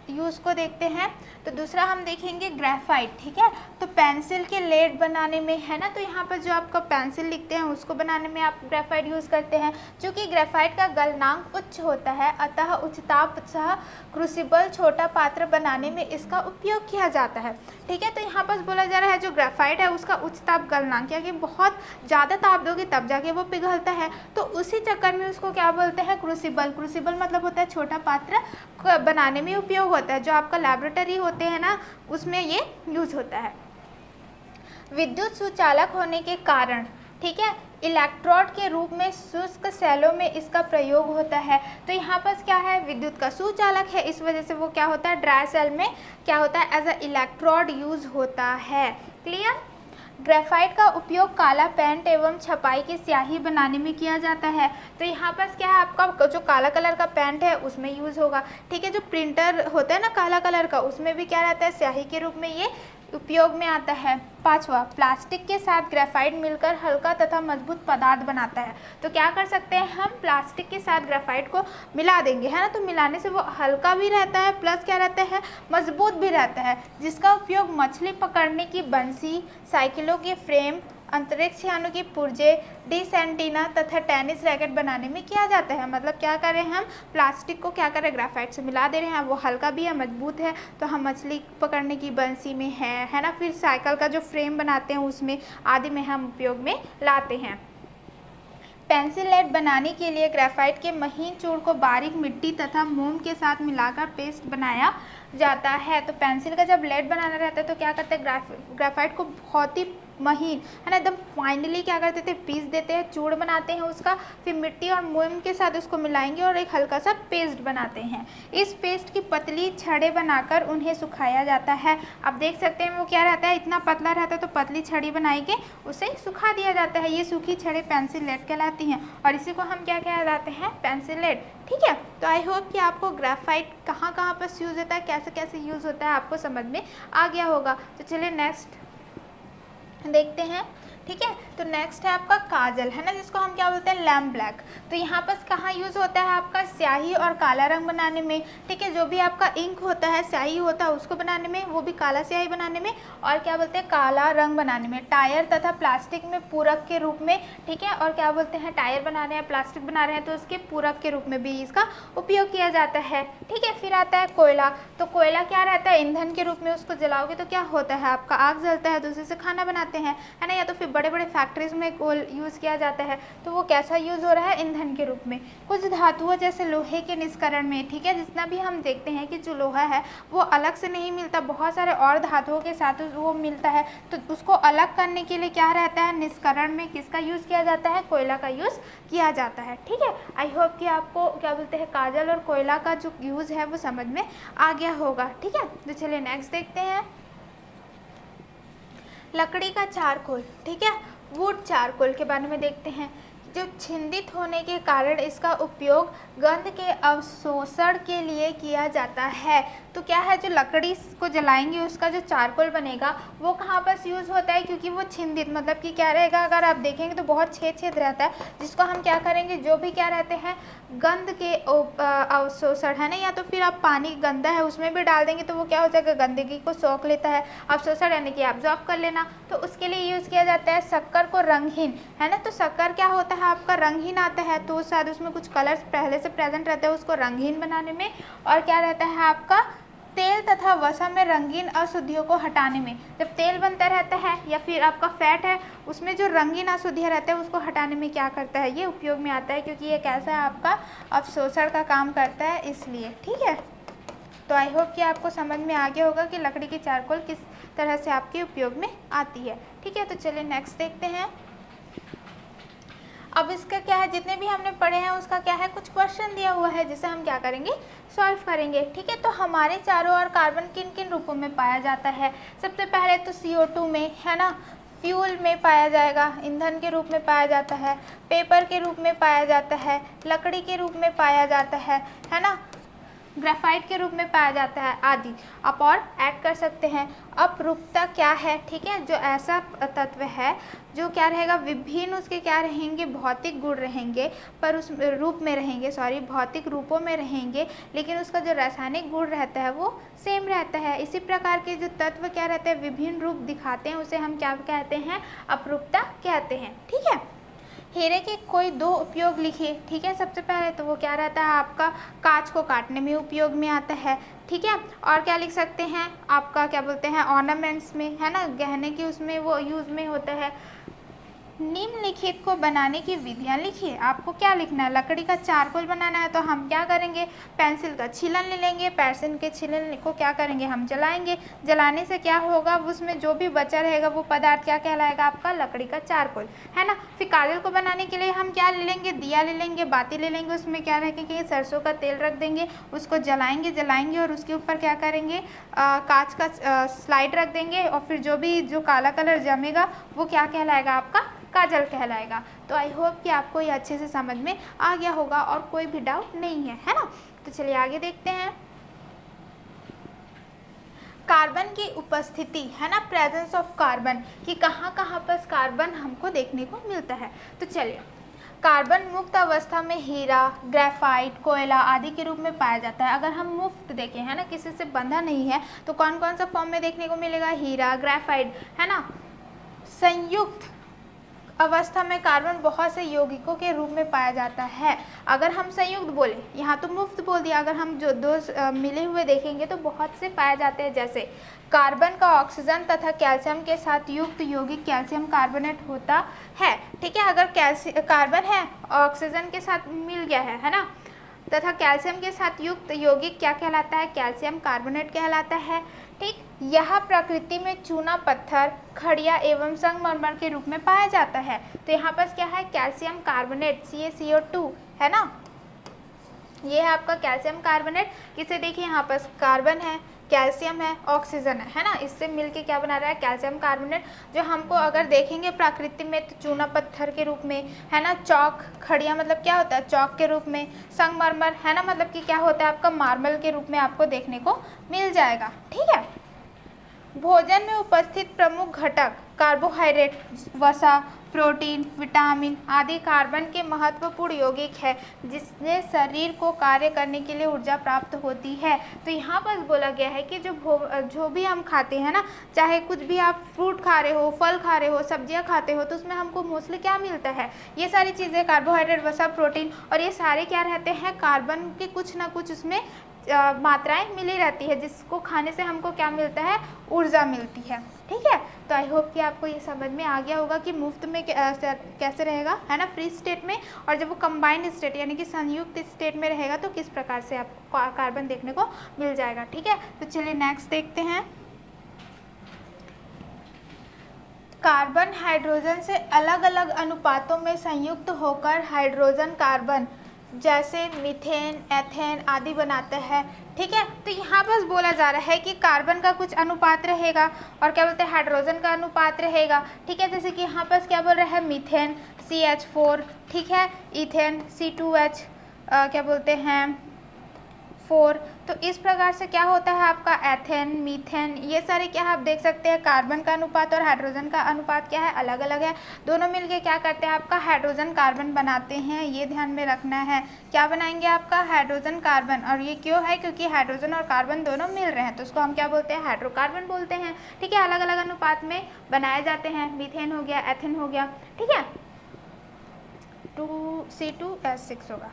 यूज़ को देखते हैं। तो दूसरा हम देखेंगे ग्रेफाइट। ठीक है, तो पेंसिल के लेड बनाने में, है ना, तो यहाँ पर जो आपका पेंसिल लिखते हैं उसको बनाने में आप ग्रेफाइट यूज़ करते हैं। चूँकि ग्रेफाइट का गलनांक उच्च होता है, अतः उच्च ताप सह क्रूसिबल छोटा पात्र बनाने में इसका उपयोग किया जाता है। ठीक है, तो यहाँ पर बोला जा रहा है जो ग्रेफाइट है उसका उच्च ताप गलनांक, क्योंकि बहुत ज़्यादा ताप दोगे तब जाके वो पिघलता है, तो उसी चक्कर में उसको क्या बोलते हैं, क्रूसिबल। क्रूसिबल मतलब होता है छोटा पात्र बनाने में उपयोग होता है, जो आपका लैबोरेटरी होते हैं ना उसमें ये यूज़ होता है। विद्युत सुचालक होने के कारण, ठीक है, इलेक्ट्रोड के रूप में शुष्क सेलों में इसका प्रयोग होता है। तो यहाँ पर क्या है, विद्युत का सुचालक है, इस वजह से वो क्या होता है, ड्राई सेल में क्या होता है, एज अ इलेक्ट्रोड यूज होता है। क्लियर। ग्रेफाइट का उपयोग काला पेंट एवं छपाई की स्याही बनाने में किया जाता है। तो यहाँ पर क्या है, आपका जो काला कलर का पेंट है उसमें यूज़ होगा। ठीक है, जो प्रिंटर होता है ना काला कलर का, उसमें भी क्या रहता है, स्याही के रूप में ये उपयोग में आता है। पांचवा, प्लास्टिक के साथ ग्रेफाइट मिलकर हल्का तथा मजबूत पदार्थ बनाता है। तो क्या कर सकते हैं हम, प्लास्टिक के साथ ग्रेफाइट को मिला देंगे, है ना, तो मिलाने से वो हल्का भी रहता है प्लस क्या रहता है, मजबूत भी रहता है, जिसका उपयोग मछली पकड़ने की बंसी, साइकिलों के फ्रेम, अंतरिक्ष यानों की पुर्जे, डिश एंटीना तथा टेनिस रैकेट बनाने में किया जाता है। मतलब क्या करें हम, प्लास्टिक को क्या करें, ग्रेफाइट से मिला दे रहे हैं, वो हल्का भी है, मजबूत है, तो हम मछली पकड़ने की बंसी में है ना, फिर साइकिल का जो फ्रेम बनाते हैं उसमें आदि में हम उपयोग में लाते हैं। पेंसिल लेड बनाने के लिए ग्रेफाइट के महीन चूर्ण को बारीक मिट्टी तथा मोम के साथ मिलाकर पेस्ट बनाया जाता है। तो पेंसिल का जब लेड बनाना रहता है तो क्या करते हैं, ग्रेफाइट को बहुत ही महीन, है ना, एकदम फाइनली क्या करते थे, पीस देते हैं, चूर्ण बनाते हैं उसका, फिर मिट्टी और मोम के साथ उसको मिलाएंगे और एक हल्का सा पेस्ट बनाते हैं। इस पेस्ट की पतली छड़ें बनाकर उन्हें सुखाया जाता है। आप देख सकते हैं वो क्या रहता है, इतना पतला रहता है, तो पतली छड़ी बनाई के उसे सुखा दिया जाता है। ये सूखी छड़ें पेंसिल लेड कहलाती हैं और इसी को हम क्या कहलाते हैं, पेंसिल लेड। ठीक है, तो आई होप कि आपको ग्रेफाइट कहाँ कहाँ पर यूज़ होता है, कैसे कैसे यूज़ होता है, आपको समझ में आ गया होगा। तो चलिए नेक्स्ट देखते हैं। ठीक है, तो नेक्स्ट है आपका काजल, है ना, जिसको हम क्या बोलते हैं, लैम्प ब्लैक। तो यहाँ पर कहाँ यूज़ होता है, आपका स्याही और काला रंग बनाने में। ठीक है, जो भी आपका इंक होता है, स्याही होता है, उसको बनाने में, वो भी काला स्याही बनाने में, और क्या बोलते हैं, काला रंग बनाने में, टायर तथा प्लास्टिक में पूरक के रूप में। ठीक है, और क्या बोलते हैं, टायर बना रहे हैं, प्लास्टिक बना रहे हैं, तो उसके पूरक के रूप में भी इसका उपयोग किया जाता है। ठीक है, फिर आता है कोयला। तो कोयला क्या रहता है, ईंधन के रूप में उसको जलाओगे तो क्या होता है, आपका आग जलता है, तो उसी से खाना बनाते हैं, है ना, या तो फिर बड़े बड़े फैक्ट्रीज में कोल यूज़ किया जाता है। तो वो कैसा यूज़ हो रहा है, ईंधन के रूप में। कुछ धातुओं जैसे लोहे के निष्करण में, ठीक है, जितना भी हम देखते हैं कि जो लोहा है वो अलग से नहीं मिलता, बहुत सारे और धातुओं के साथ वो मिलता है, तो उसको अलग करने के लिए क्या रहता है, निष्करण में किसका यूज़ किया जाता है, कोयला का यूज़ किया जाता है। ठीक है, आई होप कि आपको क्या बोलते हैं, काजल और कोयला का जो यूज़ है वो समझ में आ गया होगा। ठीक है, तो चलिए नेक्स्ट देखते हैं। लकड़ी का चारकोल, ठीक है, वुड चारकोल के बारे में देखते हैं। जो छिंदित होने के कारण इसका उपयोग गंध के अवशोषण के लिए किया जाता है। तो क्या है, जो लकड़ी को जलाएंगे उसका जो चारकोल बनेगा वो कहाँ पर यूज़ होता है, क्योंकि वो छिंदित मतलब कि क्या रहेगा, अगर आप देखेंगे तो बहुत छेद छेद रहता है, जिसको हम क्या करेंगे, जो भी क्या रहते हैं गंध के अवशोषण है ना, या तो फिर आप पानी गंदा है उसमें भी डाल देंगे तो वो क्या हो जाएगा, गंदगी को सोख लेता है, अवशोषण यानी कि एब्जॉर्ब कर लेना। तो उसके लिए यूज़ किया जाता है शक्कर को रंगहीन, है ना। तो शक्कर क्या होता है आपका, रंगहीन आता है, तो शायद उसमें कुछ कलर्स पहले से प्रेजेंट रहते हैं उसको रंगहीन बनाने में, और क्या रहता है आपका तेल तथा वसा में रंगीन अशुद्धियों को हटाने में। जब तेल बनता रहता है या फिर आपका फैट है उसमें जो रंगीन अशुद्धियाँ रहते हैं उसको हटाने में क्या करता है, ये उपयोग में आता है, क्योंकि ये कैसा है आपका अवशोषण का काम करता है इसलिए, ठीक है। तो आई होप कि आपको समझ में आ गया होगा कि लकड़ी की चारकोल किस तरह से आपके उपयोग में आती है, ठीक है। तो चलिए नेक्स्ट देखते हैं। अब इसका क्या है, जितने भी हमने पढ़े हैं उसका क्या है, कुछ क्वेश्चन दिया हुआ है जिसे हम क्या करेंगे, सॉल्व करेंगे, ठीक है। तो हमारे चारों ओर कार्बन किन किन रूपों में पाया जाता है। सबसे पहले तो CO2 में, है ना, फ्यूल में पाया जाएगा, ईंधन के रूप में पाया जाता है, पेपर के रूप में पाया जाता है, लकड़ी के रूप में पाया जाता है ना, ग्रेफाइट के रूप में पाया जाता है आदि। आप और ऐड कर सकते हैं। अपरूपता क्या है, ठीक है, जो ऐसा तत्व है जो क्या रहेगा, विभिन्न उसके क्या रहेंगे, भौतिक गुण रहेंगे, पर उस रूप में रहेंगे, भौतिक रूपों में रहेंगे, लेकिन उसका जो रासायनिक गुण रहता है वो सेम रहता है। इसी प्रकार के जो तत्व क्या रहते हैं, विभिन्न रूप दिखाते हैं, उसे हम क्या कहते हैं, अपरूपता कहते हैं, ठीक है। हीरे के कोई दो उपयोग लिखिए, ठीक है। सबसे पहले तो वो क्या रहता है आपका, कांच को काटने में उपयोग में आता है, ठीक है। और क्या लिख सकते हैं, आपका क्या बोलते हैं, ऑर्नामेंट्स में, है ना, गहने की उसमें वो यूज़ में होता है। निम्नलिखित को बनाने की विधियां लिखिए। आपको क्या लिखना है, लकड़ी का चारकोल बनाना है तो हम क्या करेंगे, पेंसिल का छीलन ले लेंगे, पेंसिल के छीलन को क्या करेंगे, हम जलाएंगे, जलाने से क्या होगा, उसमें जो भी बचा रहेगा वो पदार्थ क्या कहलाएगा, आपका लकड़ी का चारकोल, है ना। फिर काजल को बनाने के लिए हम क्या ले लेंगे, दिया ले लेंगे, बाती ले लेंगे, उसमें क्या रखेंगे, सरसों का तेल रख देंगे, उसको जलाएंगे और उसके ऊपर क्या करेंगे, कांच का स्लाइड रख देंगे, और फिर जो काला कलर जमेगा वो क्या कहलाएगा, आपका काजल कहलाएगा। तो आई होप कि आपको ये अच्छे से समझ में आ गया होगा और कोई भी डाउट नहीं है ना। तो चलिए आगे देखते हैं। कार्बन की उपस्थिति, है ना, प्रेजेंस ऑफ कार्बन, कि कहाँ कहाँ पर कार्बन हमको देखने को मिलता है। तो चलिए, कार्बन मुक्त अवस्था में हीरा, ग्रेफाइट, कोयला आदि के रूप में पाया जाता है। अगर हम मुफ्त देखें, है ना, किसी से बंधा नहीं है, तो कौन कौन सा फॉर्म में देखने को मिलेगा, हीरा, ग्रेफाइट, है ना। संयुक्त अवस्था में कार्बन बहुत से यौगिकों के रूप में पाया जाता है। अगर हम संयुक्त बोले, यहाँ तो मुफ्त बोल दिया, अगर हम जो दो मिले हुए देखेंगे तो बहुत से पाए जाते हैं। जैसे कार्बन का ऑक्सीजन तथा कैल्शियम के साथ युक्त यौगिक कैल्शियम कार्बोनेट होता है, ठीक है। अगर कार्बन है, ऑक्सीजन के साथ मिल गया है ना, तथा कैल्शियम के साथ युक्त यौगिक क्या कहलाता है, कैल्शियम कार्बोनेट कहलाता है, ठीक। यह प्रकृति में चूना पत्थर, खड़िया एवं संगमरमर के रूप में पाया जाता है। तो यहाँ पर क्या है, कैल्शियम कार्बोनेट, CaCO2, है ना, ये है आपका कैल्शियम कार्बोनेट। किसे देखिए, यहाँ पर कार्बन है, कैल्शियम है, ऑक्सीजन है ना, इससे मिलके क्या बना रहा है, कैल्शियम कार्बोनेट, जो हमको अगर देखेंगे प्रकृति में तो चूना पत्थर के रूप में, है ना, चौक, खड़िया मतलब क्या होता है, चौक के रूप में, संगमरमर, है ना, मतलब कि क्या होता है आपका मार्बल के रूप में आपको देखने को मिल जाएगा, ठीक है। भोजन में उपस्थित प्रमुख घटक कार्बोहाइड्रेट, वसा, प्रोटीन, विटामिन आदि कार्बन के महत्वपूर्ण यौगिक है, जिससे शरीर को कार्य करने के लिए ऊर्जा प्राप्त होती है। तो यहाँ पर बोला गया है कि जो भी हम खाते हैं ना, चाहे कुछ भी आप फ्रूट खा रहे हो, फल खा रहे हो, सब्जियाँ खाते हो, तो उसमें हमको मोस्टली क्या मिलता है, ये सारी चीज़ें, कार्बोहाइड्रेट, वसा, प्रोटीन, और ये सारे क्या रहते हैं, कार्बन के कुछ ना कुछ उसमें मात्राएं मिली रहती है, जिसको खाने से हमको क्या मिलता है, ऊर्जा मिलती है, ठीक है। तो आई होप कि आपको ये समझ में आ गया होगा कि मुफ्त में कैसे रहेगा, है ना, फ्री स्टेट में, और जब वो कंबाइंड स्टेट यानी कि संयुक्त स्टेट में रहेगा तो किस प्रकार से आपको कार्बन देखने को मिल जाएगा, ठीक है। तो चलिए नेक्स्ट देखते हैं। कार्बन हाइड्रोजन से अलग अलग अनुपातों में संयुक्त होकर हाइड्रोजन कार्बन जैसे मीथेन, एथेन आदि बनाते हैं, ठीक है। तो यहाँ पर बोला जा रहा है कि कार्बन का कुछ अनुपात रहेगा और क्या बोलते हैं हाइड्रोजन का अनुपात रहेगा, ठीक है। जैसे कि यहाँ पर क्या बोल रहा है मीथेन CH4, ठीक है, इथेन C2H क्या बोलते हैं 4। तो इस प्रकार से क्या होता है आपका एथेन, मीथेन, ये सारे क्या आप देख सकते हैं कार्बन का अनुपात और हाइड्रोजन का अनुपात क्या है अलग अलग है। दोनों मिलके क्या करते हैं आपका हाइड्रोजन कार्बन बनाते हैं, ये ध्यान में रखना है। क्या बनाएंगे आपका हाइड्रोजन कार्बन, और ये क्यों है क्योंकि हाइड्रोजन और कार्बन दोनों मिल रहे हैं तो उसको हम क्या बोलते हैं हाइड्रोकार्बन बोलते हैं, ठीक है। अलग अलग अनुपात में बनाए जाते हैं, मीथेन हो गया, एथेन हो गया, ठीक है। 2C2H6 होगा।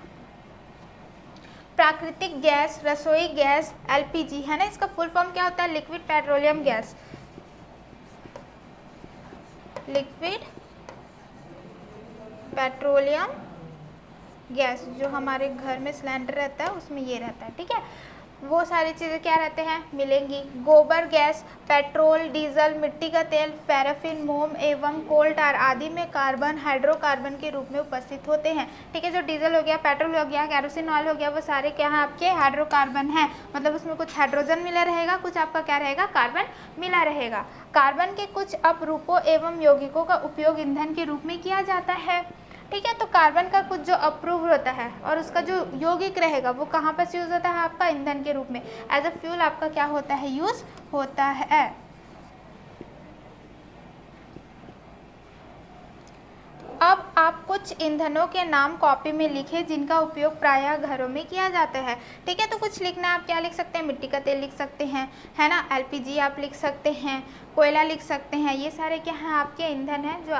प्राकृतिक गैस, रसोई गैस, LPG है ना, इसका फुल फॉर्म क्या होता है liquid petroleum gas, liquid petroleum gas, जो हमारे घर में सिलेंडर रहता है उसमें ये रहता है, ठीक है। वो सारी चीज़ें क्या रहते हैं मिलेंगी। गोबर गैस, पेट्रोल, डीजल, मिट्टी का तेल, पैराफिन, मोम एवं कोल टार आदि में कार्बन हाइड्रोकार्बन के रूप में उपस्थित होते हैं, ठीक है। जो डीजल हो गया, पेट्रोल हो गया, केरोसिन ऑयल हो गया, वो सारे क्या हैं आपके हाइड्रोकार्बन हैं, मतलब उसमें कुछ हाइड्रोजन मिला रहेगा, कुछ आपका क्या रहेगा कार्बन मिला रहेगा। कार्बन के कुछ अपरूपों एवं यौगिकों का उपयोग ईंधन के रूप में किया जाता है, ठीक है। तो कार्बन का कुछ जो अप्रूव होता है और उसका जो यौगिक रहेगा वो कहाँ पर यूज़ होता है आपका ईंधन के रूप में, एज अ फ्यूल आपका क्या होता है यूज़ होता है। अब आप कुछ ईंधनों के नाम कॉपी में लिखें जिनका उपयोग प्रायः घरों में किया जाता है, ठीक है। तो कुछ लिखना है, आप क्या लिख सकते हैं मिट्टी का तेल लिख सकते हैं, है ना, LPG आप लिख सकते हैं, कोयला लिख सकते हैं, ये सारे क्या हैं आपके ईंधन हैं जो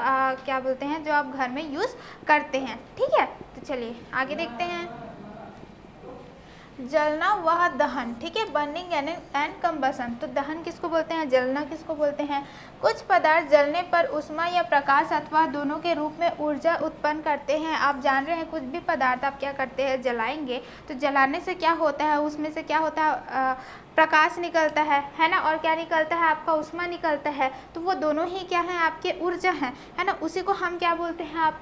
क्या बोलते हैं जो आप घर में यूज़ करते हैं, ठीक है। तो चलिए आगे देखते हैं। जलना वह दहन, ठीक है, बर्निंग एंड कंबसन। तो दहन किसको बोलते हैं, जलना किसको बोलते हैं। कुछ पदार्थ जलने पर ऊष्मा या प्रकाश अथवा दोनों के रूप में ऊर्जा उत्पन्न करते हैं। आप जान रहे हैं कुछ भी पदार्थ आप क्या करते हैं जलाएंगे तो जलाने से क्या होता है, उसमें से क्या होता है प्रकाश निकलता है ना, और क्या निकलता है आपका ऊष्मा निकलता है। तो वो दोनों ही क्या हैं आपके ऊर्जा हैं, है ना, उसी को हम क्या बोलते हैं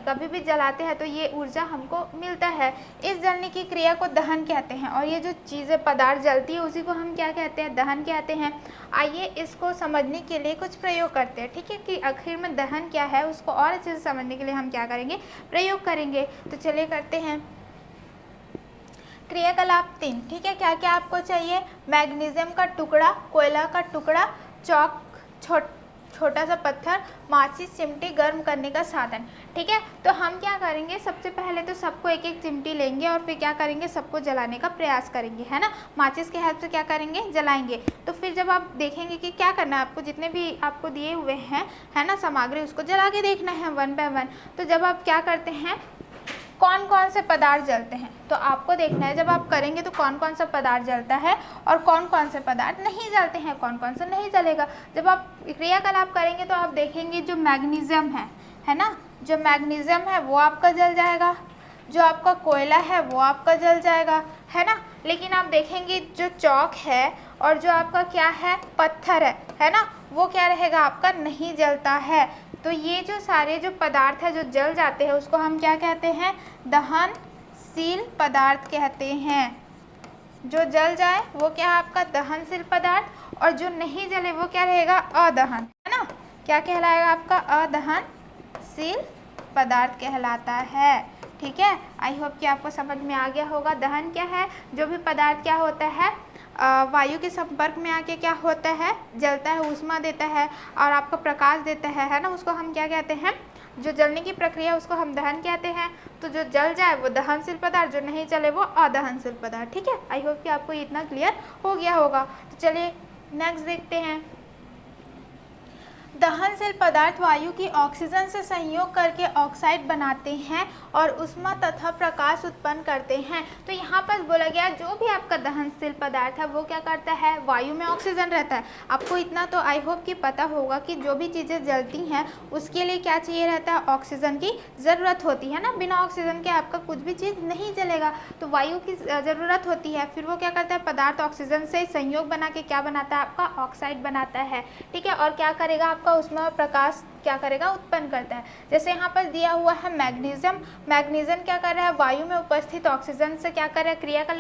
कभी भी जलाते हैं तो ये ऊर्जा हमको मिलता है। इस जलने की क्रिया को दहन कहते हैं और ये जो चीज़ें पदार्थ जलती है उसी को हम क्या कहते हैं दहन कहते हैं। आइए इसको समझने के लिए कुछ प्रयोग करते हैं, ठीक है, कि आखिर में दहन क्या है उसको और अच्छे से समझने के लिए हम क्या करेंगे प्रयोग करेंगे। तो चलिए करते हैं। क्रियाकलाप 3, ठीक है, क्या क्या आपको चाहिए, मैग्नीशियम का टुकड़ा, कोयला का टुकड़ा, चौक, छोटा सा पत्थर, माचिस, चिमटी, गर्म करने का साधन, ठीक है। तो हम क्या करेंगे सबसे पहले तो सबको एक एक चिमटी लेंगे और फिर क्या करेंगे सबको जलाने का प्रयास करेंगे, है ना, माचिस के हेल्प से क्या करेंगे जलाएंगे। तो फिर जब आप देखेंगे कि क्या करना है आपको, जितने भी आपको दिए हुए हैं है ना सामग्री उसको जला के देखना है 1 बाय 1। तो जब आप क्या करते हैं कौन कौन से पदार्थ जलते हैं तो आपको देखना है जब आप करेंगे तो कौन कौन सा पदार्थ जलता है और कौन कौन से पदार्थ नहीं जलते हैं, कौन कौन सा नहीं जलेगा। जब आप क्रियाकलाप करेंगे तो आप देखेंगे जो मैग्नीशियम है ना, जो मैग्नीशियम है वो आपका जल जाएगा, जो आपका कोयला है वो आपका जल जाएगा, है ना। लेकिन आप देखेंगे जो चौक है और जो आपका क्या है पत्थर है ना, वो क्या रहेगा आपका नहीं जलता है। तो ये जो सारे जो पदार्थ है जो जल जाते हैं उसको हम क्या कहते हैं दहनशील पदार्थ कहते हैं। जो जल जाए वो क्या है आपका दहनशील पदार्थ और जो नहीं जले वो क्या रहेगा अदहन, है ना, क्या कहलाएगा आपका अदहनशील पदार्थ कहलाता है, ठीक है। आई होप कि आपको समझ में आ गया होगा। दहन क्या है, जो भी पदार्थ क्या होता है वायु के संपर्क में आके क्या होता है जलता है, ऊष्मा देता है और आपको प्रकाश देता है ना, उसको हम क्या कहते हैं, जो जलने की प्रक्रिया उसको हम दहन कहते हैं। तो जो जल जाए वो दहनशील पदार्थ, जो नहीं जले वो अदहनशील पदार्थ, ठीक है। आई होप कि आपको इतना क्लियर हो गया होगा। तो चलिए नेक्स्ट देखते हैं। दहनशील पदार्थ वायु की ऑक्सीजन से संयोग करके ऑक्साइड बनाते हैं और ऊष्मा तथा प्रकाश उत्पन्न करते हैं। तो यहाँ पर बोला गया जो भी आपका दहनशील पदार्थ है वो क्या करता है, वायु में ऑक्सीजन रहता है। आपको इतना तो आई होप कि पता होगा कि जो भी चीज़ें जलती हैं उसके लिए क्या चाहिए रहता है, ऑक्सीजन की ज़रूरत होती है ना। बिना ऑक्सीजन के आपका कुछ भी चीज़ नहीं जलेगा, तो वायु की ज़रूरत होती है। फिर वो क्या करता है, पदार्थ ऑक्सीजन से संयोग बना के क्या बनाता है, आपका ऑक्साइड बनाता है, ठीक है। और क्या करेगा आपका ऊष्मा और प्रकाश क्या करेगा, उत्पन्न करता है। जैसे यहाँ पर दिया हुआ है मैग्नीशियम, मैग्नीशियम क्या कर रहा है, वायु में उपस्थित ऑक्सीजन से क्या कर रहा है, क्रिया कर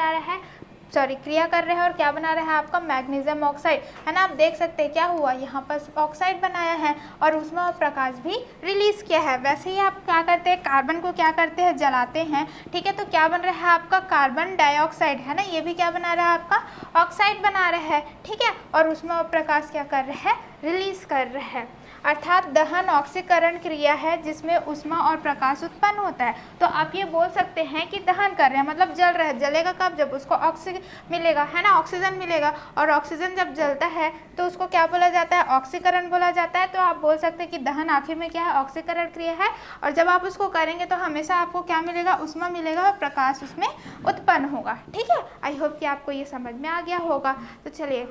रहा है और क्या बना रहा है आपका मैग्नीशियम ऑक्साइड, है ना। आप देख सकते हैं क्या हुआ, यहाँ पर ऑक्साइड बनाया है और ऊष्मा और प्रकाश भी रिलीज किया है। वैसे ही आप क्या करते हैं, कार्बन को क्या करते हैं, जलाते हैं, ठीक है। तो क्या बन रहा है आपका कार्बन डाइऑक्साइड, है ना, ये भी क्या बना रहा है आपका ऑक्साइड बना रहा है, ठीक है। और ऊष्मा और प्रकाश क्या कर रहा है, रिलीज कर रहा है। अर्थात दहन ऑक्सीकरण क्रिया है जिसमें ऊष्मा और प्रकाश उत्पन्न होता है। तो आप ये बोल सकते हैं कि दहन कर रहे हैं मतलब जल रहा है। जलेगा कब, जब उसको ऑक्सीजन मिलेगा, है ना, ऑक्सीजन मिलेगा। और ऑक्सीजन जब जलता है तो उसको क्या बोला जाता है, ऑक्सीकरण बोला जाता है। तो आप बोल सकते हैं कि दहन आखिर में क्या है, ऑक्सीकरण क्रिया है। और जब आप उसको करेंगे तो हमेशा आपको क्या मिलेगा, ऊष्मा मिलेगा और प्रकाश उसमें उत्पन्न होगा, ठीक है। आई होप कि आपको ये समझ में आ गया होगा। तो चलिए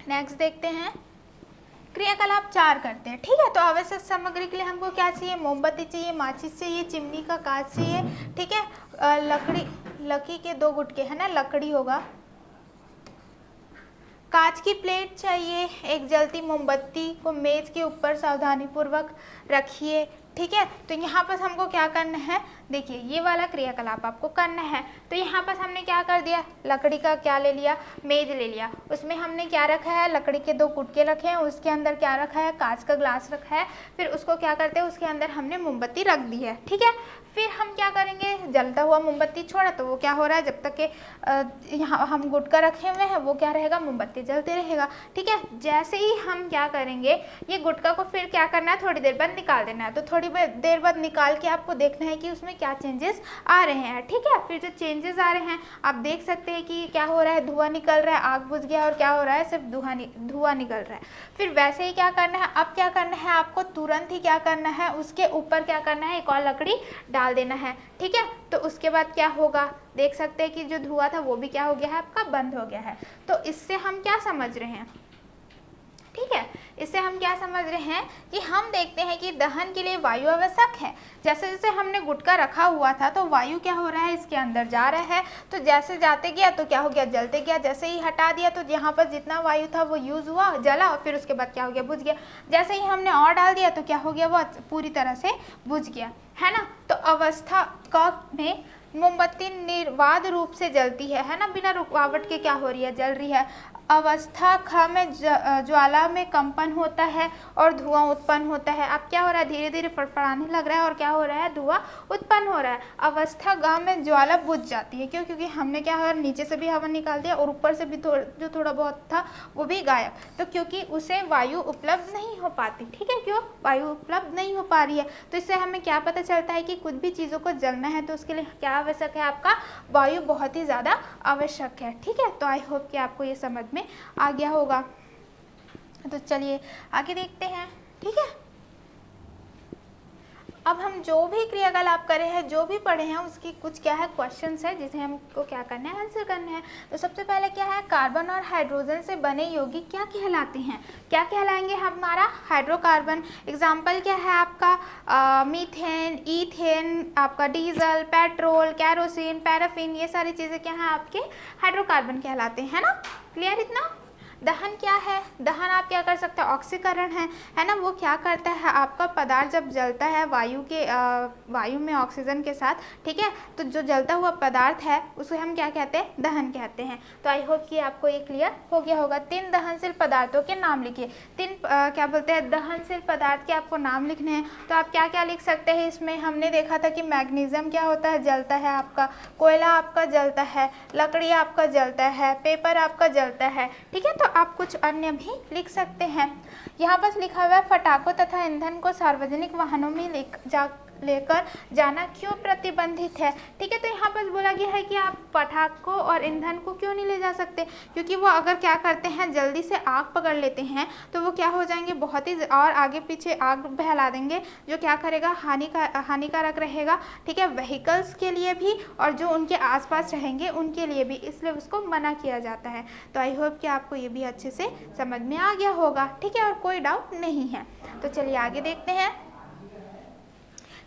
नेक्स्ट देखते हैं, क्रियाकलाप 4 करते हैं, ठीक है। तो आवश्यक सामग्री के लिए हमको क्या चाहिए, मोमबत्ती चाहिए, माचिस चाहिए, चिमनी का कांच चाहिए, ठीक है। लकड़ी के 2 गुटके, है ना, लकड़ी होगा, कांच की प्लेट चाहिए, एक जलती मोमबत्ती को मेज के ऊपर सावधानीपूर्वक रखिए, ठीक है। तो यहाँ पर हमको क्या करना है, देखिए ये वाला क्रियाकलाप आपको करना है। तो यहाँ पर हमने क्या कर दिया, लकड़ी का क्या ले लिया, मेज ले लिया, उसमें हमने क्या रखा है, लकड़ी के 2 गुटके रखे हैं, उसके अंदर क्या रखा है, कांच का ग्लास रखा है। फिर उसको क्या करते हैं, उसके अंदर हमने मोमबत्ती रख दी है, ठीक है। फिर हम क्या करेंगे, जलता हुआ मोमबत्ती छोड़ा तो वो क्या हो रहा है, जब तक के यहाँ हम गुटका रखे हुए हैं वो क्या रहेगा, मोमबत्ती जलते रहेगा, ठीक है। जैसे ही हम क्या करेंगे, ये गुटका को फिर क्या करना है, थोड़ी देर बाद निकाल देना है। तो थोड़ी देर बाद निकाल के आपको देखना है कि उसमें क्या चेंजेस आ रहे हैं, ठीक है। फिर जो चेंजेस आ रहे हैं आप देख सकते हैं कि क्या हो रहा है, धुआं निकल रहा है, आग बुझ गया और क्या हो रहा है, सिर्फ धुआं निकल रहा है। फिर वैसे ही क्या करना है, अब क्या करना है आपको, तुरंत ही क्या करना है, उसके ऊपर क्या करना है, एक और लकड़ी डाल देना है, ठीक है। तो उसके बाद क्या होगा, देख सकते हैं कि जो धुआं था वो भी क्या हो गया है, आपका बंद हो गया है। तो इससे हम क्या समझ रहे हैं, ठीक है, इससे हम क्या समझ रहे हैं कि हम देखते हैं कि दहन के लिए वायु आवश्यक है। जैसे जैसे हमने गुटका रखा हुआ था तो वायु क्या हो रहा है, इसके अंदर जा रहा है। तो जैसे जाते गया तो क्या हो गया, जलते गया। जैसे ही हटा दिया तो यहाँ पर जितना वायु था वो यूज़ हुआ, जला, और फिर उसके बाद क्या हो गया, बुझ गया। जैसे ही हमने और डाल दिया तो क्या हो गया, वो पूरी तरह से बुझ गया, है ना। तो अवस्था क में मोमबत्ती निर्बाध रूप से जलती है ना, बिना रुकावट के क्या हो रही है, जल रही है। अवस्था ख में ज्वाला में कंपन होता है और धुआं उत्पन्न होता है। अब क्या हो रहा है, धीरे धीरे फड़फड़ाने लग रहा है और क्या हो रहा है, धुआं उत्पन्न हो रहा है। अवस्था ग में ज्वाला बुझ जाती है, क्यों, क्योंकि हमने क्या है, नीचे से भी हवा निकाल दिया और ऊपर से भी जो थोड़ा बहुत था वो भी गायब। तो क्योंकि उसे वायु उपलब्ध नहीं हो पाती, ठीक है, क्यों, वायु उपलब्ध नहीं हो पा रही है। तो इससे हमें क्या पता चलता है कि कुछ भी चीज़ों को जलना है तो उसके लिए क्या आवश्यक है, आपका वायु बहुत ही ज़्यादा आवश्यक है, ठीक है। तो आई होप कि आपको ये समझ में आ गया होगा। तो चलिए आगे देखते हैं, ठीक है। अब हम जो भी क्रियाकलाप करे हैं, जो भी पढ़े हैं, उसकी कुछ क्या है, क्वेश्चंस है जिसे हमको क्या करना है, आंसर करना है। तो सबसे पहले क्या है, कार्बन और हाइड्रोजन से बने यौगिक क्या कहलाते हैं, क्या कहलाएंगे हमारा, हाइड्रोकार्बन। एग्जाम्पल क्या है आपका, मीथेन, ईथेन, आपका डीजल, पेट्रोल, कैरोसिन, पैराफिन, ये सारी चीज़ें क्या हैं, आपके हाइड्रोकार्बन कहलाते हैं, है ना। क्लियर इतना। दहन क्या है, दहन आप क्या कर सकते हैं, ऑक्सीकरण है ना। वो क्या करता है, आपका पदार्थ जब जलता है वायु में ऑक्सीजन के साथ, ठीक है, तो जो जलता हुआ पदार्थ है उसे हम क्या कहते हैं, दहन कहते हैं। तो आई होप कि आपको ये क्लियर हो गया होगा। 3 दहनशील पदार्थों के नाम लिखिए। 3 क्या बोलते हैं, दहनशील पदार्थ के आपको नाम लिखने हैं। तो आप क्या क्या लिख सकते हैं इसमें, हमने देखा था कि मैग्नीशियम क्या होता है, जलता है आपका, कोयला आपका जलता है, लकड़ी आपका जलता है, पेपर आपका जलता है, ठीक है। तो आप कुछ अन्य भी लिख सकते हैं। यहाँ पर लिखा हुआ है, पटाखों तथा ईंधन को सार्वजनिक वाहनों में लेकर जाना क्यों प्रतिबंधित है, ठीक है। तो यहाँ पर बोला गया है कि आप पटाखों और ईंधन को क्यों नहीं ले जा सकते, क्योंकि वो अगर क्या करते हैं, जल्दी से आग पकड़ लेते हैं तो वो क्या हो जाएंगे, बहुत ही और आगे पीछे आग फैला देंगे, जो क्या करेगा, हानिकारक रहेगा, ठीक है, व्हीकल्स के लिए भी और जो उनके आसपास रहेंगे उनके लिए भी, इसलिए उसको मना किया जाता है। तो आई होप कि आपको ये भी अच्छे से समझ में आ गया होगा, ठीक है, और कोई डाउट नहीं है। तो चलिए आगे देखते हैं।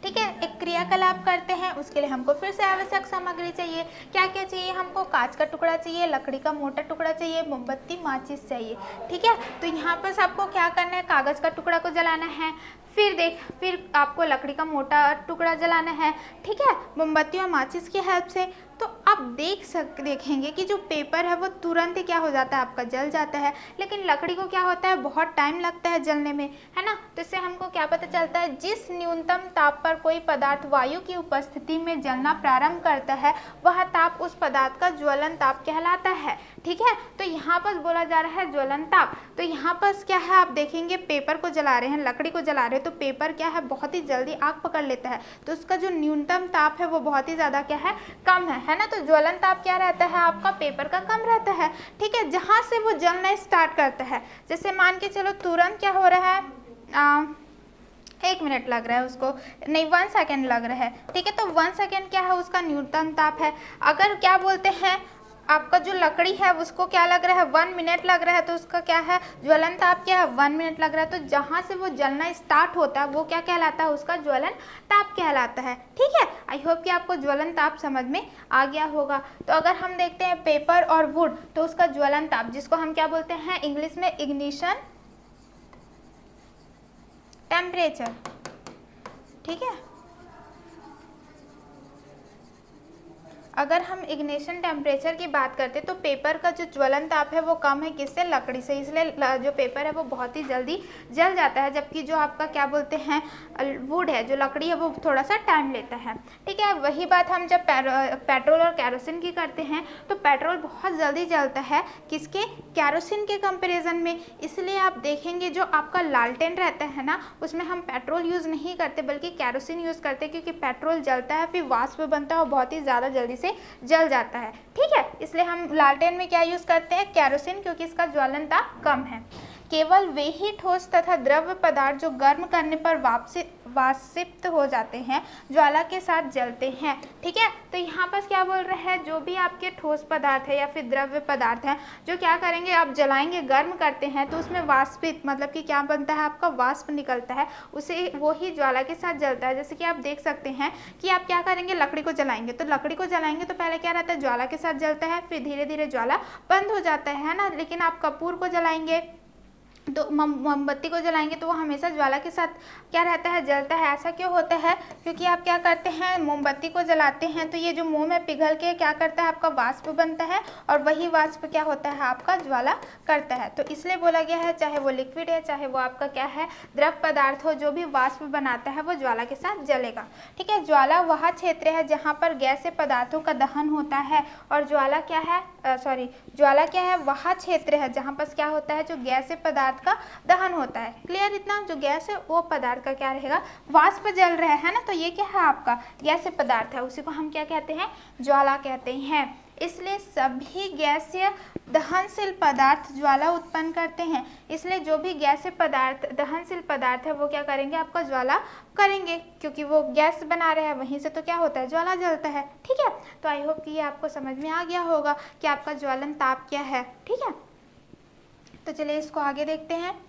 ठीक है। एक क्रियाकलाप करते हैं, उसके लिए हमको फिर से आवश्यक सामग्री चाहिए। क्या क्या चाहिए हमको? कांच का टुकड़ा चाहिए, लकड़ी का मोटा टुकड़ा चाहिए, मोमबत्ती, माचिस चाहिए। ठीक है, तो यहाँ पर आपको क्या करना है? कागज़ का टुकड़ा को जलाना है, फिर आपको लकड़ी का मोटा टुकड़ा जलाना है। ठीक है, मोमबत्ती और माचिस की हेल्प से। तो आप देखेंगे कि जो पेपर है वो तुरंत ही क्या हो जाता है आपका, जल जाता है। लेकिन लकड़ी को क्या होता है, बहुत टाइम लगता है जलने में, है ना। तो इससे हमको क्या पता चलता है, जिस न्यूनतम ताप पर कोई पदार्थ वायु की उपस्थिति में जलना प्रारंभ करता है वह ताप उस पदार्थ का ज्वलन ताप कहलाता है। ठीक है, तो यहाँ पर बोला जा रहा है ज्वलन ताप। तो यहाँ पर क्या है, आप देखेंगे पेपर को जला रहे हैं, लकड़ी को जला रहे हैं, तो पेपर क्या है, बहुत ही जल्दी आग पकड़ लेता है। तो उसका जो न्यूनतम ताप है वो बहुत ही ज़्यादा क्या है, कम है ना। तो ज्वलन ताप क्या रहता है आपका, पेपर का कम रहता है। ठीक है, जहाँ से वो जलना स्टार्ट करता है, जैसे मान के चलो तुरंत क्या हो रहा है, 1 मिनट लग रहा है उसको, नहीं 1 सेकेंड लग रहा है। ठीक है, तो 1 सेकेंड क्या है, उसका न्यूनतम ताप है। अगर क्या बोलते हैं, आपका जो लकड़ी है उसको क्या लग रहा है, 1 मिनट लग रहा है, तो उसका क्या है, ज्वलन ताप क्या है, 1 मिनट लग रहा है। तो जहाँ से वो जलना स्टार्ट होता है वो क्या कहलाता है, उसका ज्वलन ताप कहलाता है। ठीक है, आई होप कि आपको ज्वलन ताप समझ में आ गया होगा। तो अगर हम देखते हैं पेपर और वुड, तो उसका ज्वलन ताप, जिसको हम क्या बोलते हैं इंग्लिश में, इग्निशन टेम्परेचर। ठीक है, अगर हम इग्निशन टेम्परेचर की बात करते हैं तो पेपर का जो ज्वलन ताप है वो कम है, किससे, लकड़ी से। इसलिए जो पेपर है वो बहुत ही जल्दी जल जाता है, जबकि जो आपका क्या बोलते हैं वुड है, जो लकड़ी है, वो थोड़ा सा टाइम लेता है। ठीक है, वही बात हम जब पेट्रोल और कैरोसिन की करते हैं तो पेट्रोल बहुत जल्दी जलता है, किसके, कैरोसिन के कंपेरिजन में। इसलिए आप देखेंगे जो आपका लालटेन रहता है ना, उसमें हम पेट्रोल यूज़ नहीं करते बल्कि कैरोसिन यूज़ करते हैं, क्योंकि पेट्रोल जलता है, फिर वाष्प बनता है और बहुत ही ज़्यादा जल्दी से जल जाता है। ठीक है, इसलिए हम लालटेन में क्या यूज़ करते हैं, कैरोसिन, क्योंकि इसका ज्वलन ताप कम है। केवल वे ही ठोस तथा द्रव पदार्थ जो गर्म करने पर वाष्पित हो जाते हैं ज्वाला के साथ जलते हैं। ठीक है, तो यहाँ पर क्या बोल रहे हैं, जो भी आपके ठोस पदार्थ है या फिर द्रव्य पदार्थ है, जो क्या करेंगे, आप जलाएंगे, गर्म करते हैं, तो उसमें वाष्पित मतलब कि क्या बनता है, आपका वाष्प निकलता है, उसे वो ही ज्वाला के साथ जलता है। जैसे कि आप देख सकते हैं कि आप क्या करेंगे, लकड़ी को जलाएंगे, तो लकड़ी को जलाएंगे तो पहले क्या रहता है, ज्वाला के साथ जलता है, फिर धीरे धीरे ज्वाला बंद हो जाता है ना। लेकिन आप कपूर को जलाएंगे तो मोमबत्ती को जलाएंगे तो वो हमेशा ज्वाला के साथ क्या रहता है, जलता है। ऐसा क्यों होता है, क्योंकि आप क्या करते हैं, मोमबत्ती को जलाते हैं तो ये जो मुंह में पिघल के क्या करता है, आपका वाष्प बनता है, और वही वाष्प क्या होता है, आपका ज्वाला करता है। तो इसलिए बोला गया है, चाहे वो लिक्विड है, चाहे वो आपका क्या है, द्रव पदार्थ हो, जो भी वाष्प बनाता है वो ज्वाला के साथ जलेगा। ठीक है, ज्वाला वह क्षेत्र है जहाँ पर गैसीय पदार्थों का दहन होता है, और ज्वाला क्या है, ज्वाला क्या है, वह क्षेत्र है जहाँ पर क्या होता है, जो गैसीय पदार्थ का दहन होता है। क्लियर इतना, जो गैस है वो पदार्थ का क्या रहेगा, वाष्प जल रहा है ना, तो ये क्या है, आपका गैसीय पदार्थ है, उसी को हम क्या कहते हैं, ज्वाला कहते हैं। इसलिए सभी गैसीय दहनशील पदार्थ ज्वाला उत्पन्न करते हैं। इसलिए जो भी गैसीय पदार्थ, दहनशील पदार्थ है, वो क्या करेंगे, आपका ज्वाला करेंगे, क्योंकि वो गैस बना रहे हैं, वहीं से तो क्या होता है, ज्वाला जलता है। ठीक है, तो आई होप कि ये आपको समझ में आ गया होगा कि आपका ज्वलन ताप क्या है। ठीक है, तो चलिए इसको आगे देखते हैं।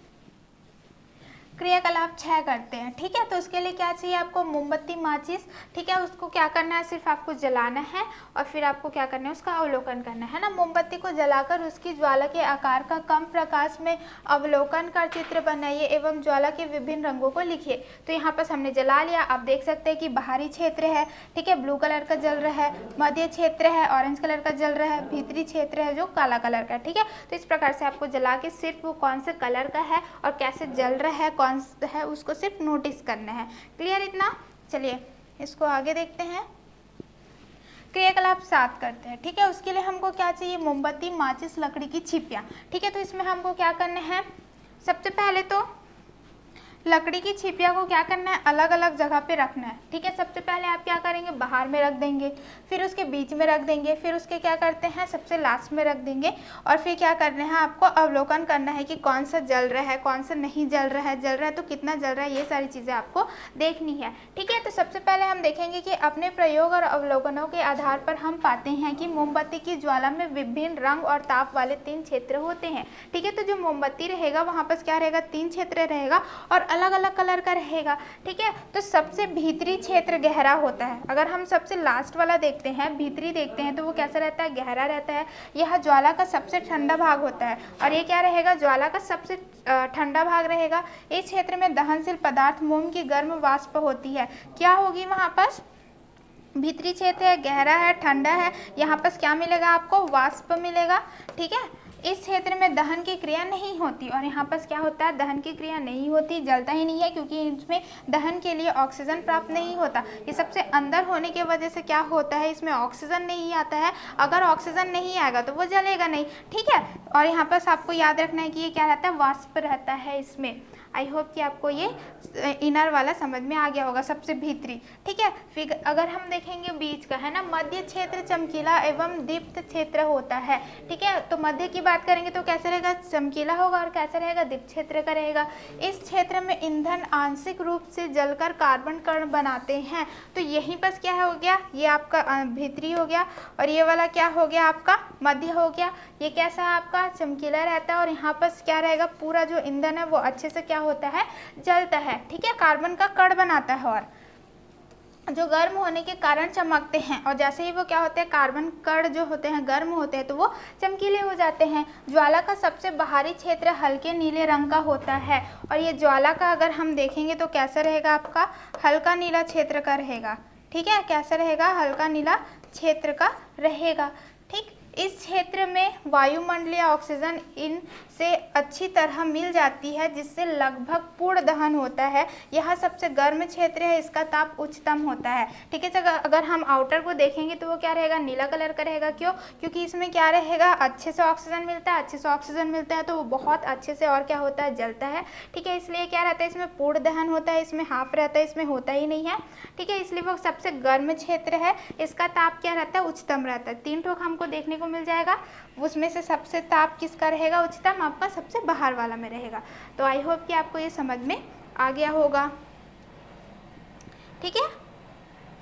क्रियाकलाप 6 करते हैं। ठीक है, तो उसके लिए क्या चाहिए आपको, मोमबत्ती, माचिस। ठीक है, उसको क्या करना है, सिर्फ आपको जलाना है और फिर आपको क्या करना है, उसका अवलोकन करना है ना। मोमबत्ती को जलाकर उसकी ज्वाला के आकार का कम प्रकाश में अवलोकन कर चित्र बनाइए एवं ज्वाला के विभिन्न रंगों को लिखिए। तो यहाँ पर हमने जला लिया, आप देख सकते हैं कि बाहरी क्षेत्र है, ठीक है, ब्लू कलर का जल रहा है, मध्य क्षेत्र है, ऑरेंज कलर का जल रहा है, भीतरी क्षेत्र है जो काला कलर का। ठीक है, तो इस प्रकार से आपको जला के सिर्फ वो कौन से कलर का है और कैसे जल रहा है, कौन है, उसको सिर्फ नोटिस करना है। क्लियर इतना, चलिए इसको आगे देखते हैं। क्रियाकलाप 7 करते हैं। ठीक है, उसके लिए हमको क्या चाहिए, मोमबत्ती, माचिस, लकड़ी की छिपियाँ। ठीक है, तो इसमें हमको क्या करना है, सबसे पहले तो लकड़ी की छिपिया को क्या करना है, अलग अलग जगह पे रखना है। ठीक है, सबसे पहले आप क्या करेंगे, बाहर में रख देंगे, फिर उसके बीच में रख देंगे, फिर उसके क्या करते हैं, सबसे लास्ट में रख देंगे, और फिर क्या करना है, आपको अवलोकन करना है कि कौन सा जल रहा है, कौन सा नहीं जल रहा है तो कितना जल रहा है, ये सारी चीज़ें आपको देखनी है। ठीक है, तो सबसे पहले हम देखेंगे कि अपने प्रयोग और अवलोकनों के आधार पर हम पाते हैं कि मोमबत्ती की ज्वाला में विभिन्न रंग और ताप वाले 3 क्षेत्र होते हैं। ठीक है, तो जो मोमबत्ती रहेगा वहाँ पर क्या रहेगा, 3 क्षेत्र रहेगा, और अलग अलग कलर का रहेगा, ठीक है। तो सबसे भीतरी क्षेत्र गहरा होता है। अगर हम सबसे लास्ट वाला देखते हैं, भीतरी देखते हैं, तो वो कैसा रहता है, गहरा रहता है। यह ज्वाला का सबसे ठंडा भाग होता है और ये क्या रहेगा, ज्वाला का सबसे ठंडा भाग रहेगा। इस क्षेत्र में दहनशील पदार्थ मोम की गर्म वाष्प होती है। क्या होगी वहाँ पर, भीतरी क्षेत्र है, गहरा है, ठंडा है, यहाँ पर क्या मिलेगा आपको, वाष्प मिलेगा, ठीक है। इस क्षेत्र में दहन की क्रिया नहीं होती और यहाँ पर क्या होता है, दहन की क्रिया नहीं होती, जलता ही नहीं है, क्योंकि इसमें दहन के लिए ऑक्सीजन प्राप्त नहीं होता। ये सबसे अंदर होने की वजह से क्या होता है, इसमें ऑक्सीजन नहीं आता है। अगर ऑक्सीजन नहीं आएगा तो वो जलेगा नहीं, ठीक है। और यहाँ पर आपको याद रखना है कि ये क्या रहता है, वाष्प रहता है इसमें। आई होप कि आपको ये इनर वाला समझ में आ गया होगा, सबसे भीतरी, ठीक है। फिर अगर हम देखेंगे बीच का, है ना, मध्य क्षेत्र चमकीला एवं दीप्त क्षेत्र होता है, ठीक है। तो मध्य की बात करेंगे तो कैसे रहेगा, चमकीला होगा, और कैसे रहेगा, दीप्त क्षेत्र का रहेगा। इस क्षेत्र में ईंधन आंशिक रूप से जलकर कार्बन कण बनाते हैं। तो यहीं पर क्या हो गया, ये आपका भीतरी हो गया और ये वाला क्या हो गया, आपका मध्य हो गया। ये कैसा है, आपका चमकीला रहता है और यहाँ पर क्या रहेगा, पूरा जो ईंधन है वो अच्छे से क्या होता है, जलता है, ठीक है, कार्बन का कण बनाता है और जो गर्म होने के कारण चमकते हैं। और जैसे ही वो क्या होते हैं, कार्बन कण जो होते हैं गर्म होते हैं तो वो चमकीले हो जाते हैं। ज्वाला का सबसे बाहरी क्षेत्र हल्के नीले रंग का होता है और ये ज्वाला का अगर हम देखेंगे तो कैसा रहेगा, आपका हल्का नीला क्षेत्र का रहेगा, ठीक है। कैसा रहेगा, हल्का नीला क्षेत्र का रहेगा, ठीक। इस क्षेत्र में वायुमंडलीय ऑक्सीजन इनसे अच्छी तरह मिल जाती है, जिससे लगभग पूर्ण दहन होता है। यह सबसे गर्म क्षेत्र है, इसका ताप उच्चतम होता है, ठीक है। अगर हम आउटर को देखेंगे तो वो क्या रहेगा, नीला कलर का रहेगा। क्यों, क्योंकि इसमें क्या रहेगा, अच्छे से ऑक्सीजन मिलता है, अच्छे से ऑक्सीजन मिलता है तो वो बहुत अच्छे से और क्या होता है, जलता है, ठीक है। इसलिए क्या रहता है, इसमें पूर्ण दहन होता है, इसमें हाफ रहता है, इसमें होता ही नहीं है, ठीक है। इसलिए वो सबसे गर्म क्षेत्र है, इसका ताप क्या रहता है, उच्चतम रहता है। 3 ठोक हमको देखने को मिल जाएगा, उसमें से सबसे ताप किसका रहेगा, उच्चतम, आपका सबसे बाहर वाला में रहेगा। तो आई होप कि आपको ये समझ में आ गया होगा, ठीक है।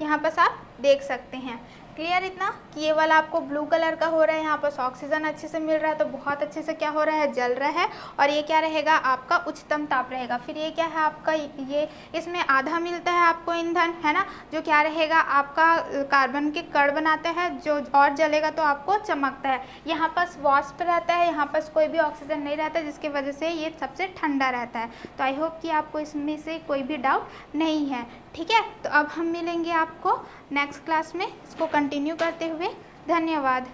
यहाँ पर आप देख सकते हैं, क्लियर इतना कि ये वाला आपको ब्लू कलर का हो रहा है, यहाँ पर ऑक्सीजन अच्छे से मिल रहा है तो बहुत अच्छे से क्या हो रहा है, जल रहा है। और ये क्या रहेगा, आपका उच्चतम ताप रहेगा। फिर ये क्या है, आपका ये इसमें आधा मिलता है आपको ईंधन, है ना, जो क्या रहेगा, आपका कार्बन के कण बनाता है, जो और जलेगा तो आपको चमकता है। यहाँ पर वाष्प रहता है, यहाँ पर कोई भी ऑक्सीजन नहीं रहता, जिसकी वजह से ये सबसे ठंडा रहता है। तो आई होप कि आपको इसमें से कोई भी डाउट नहीं है, ठीक है। तो अब हम मिलेंगे आपको नेक्स्ट क्लास में, इसको कंटिन्यू करते हुए। धन्यवाद।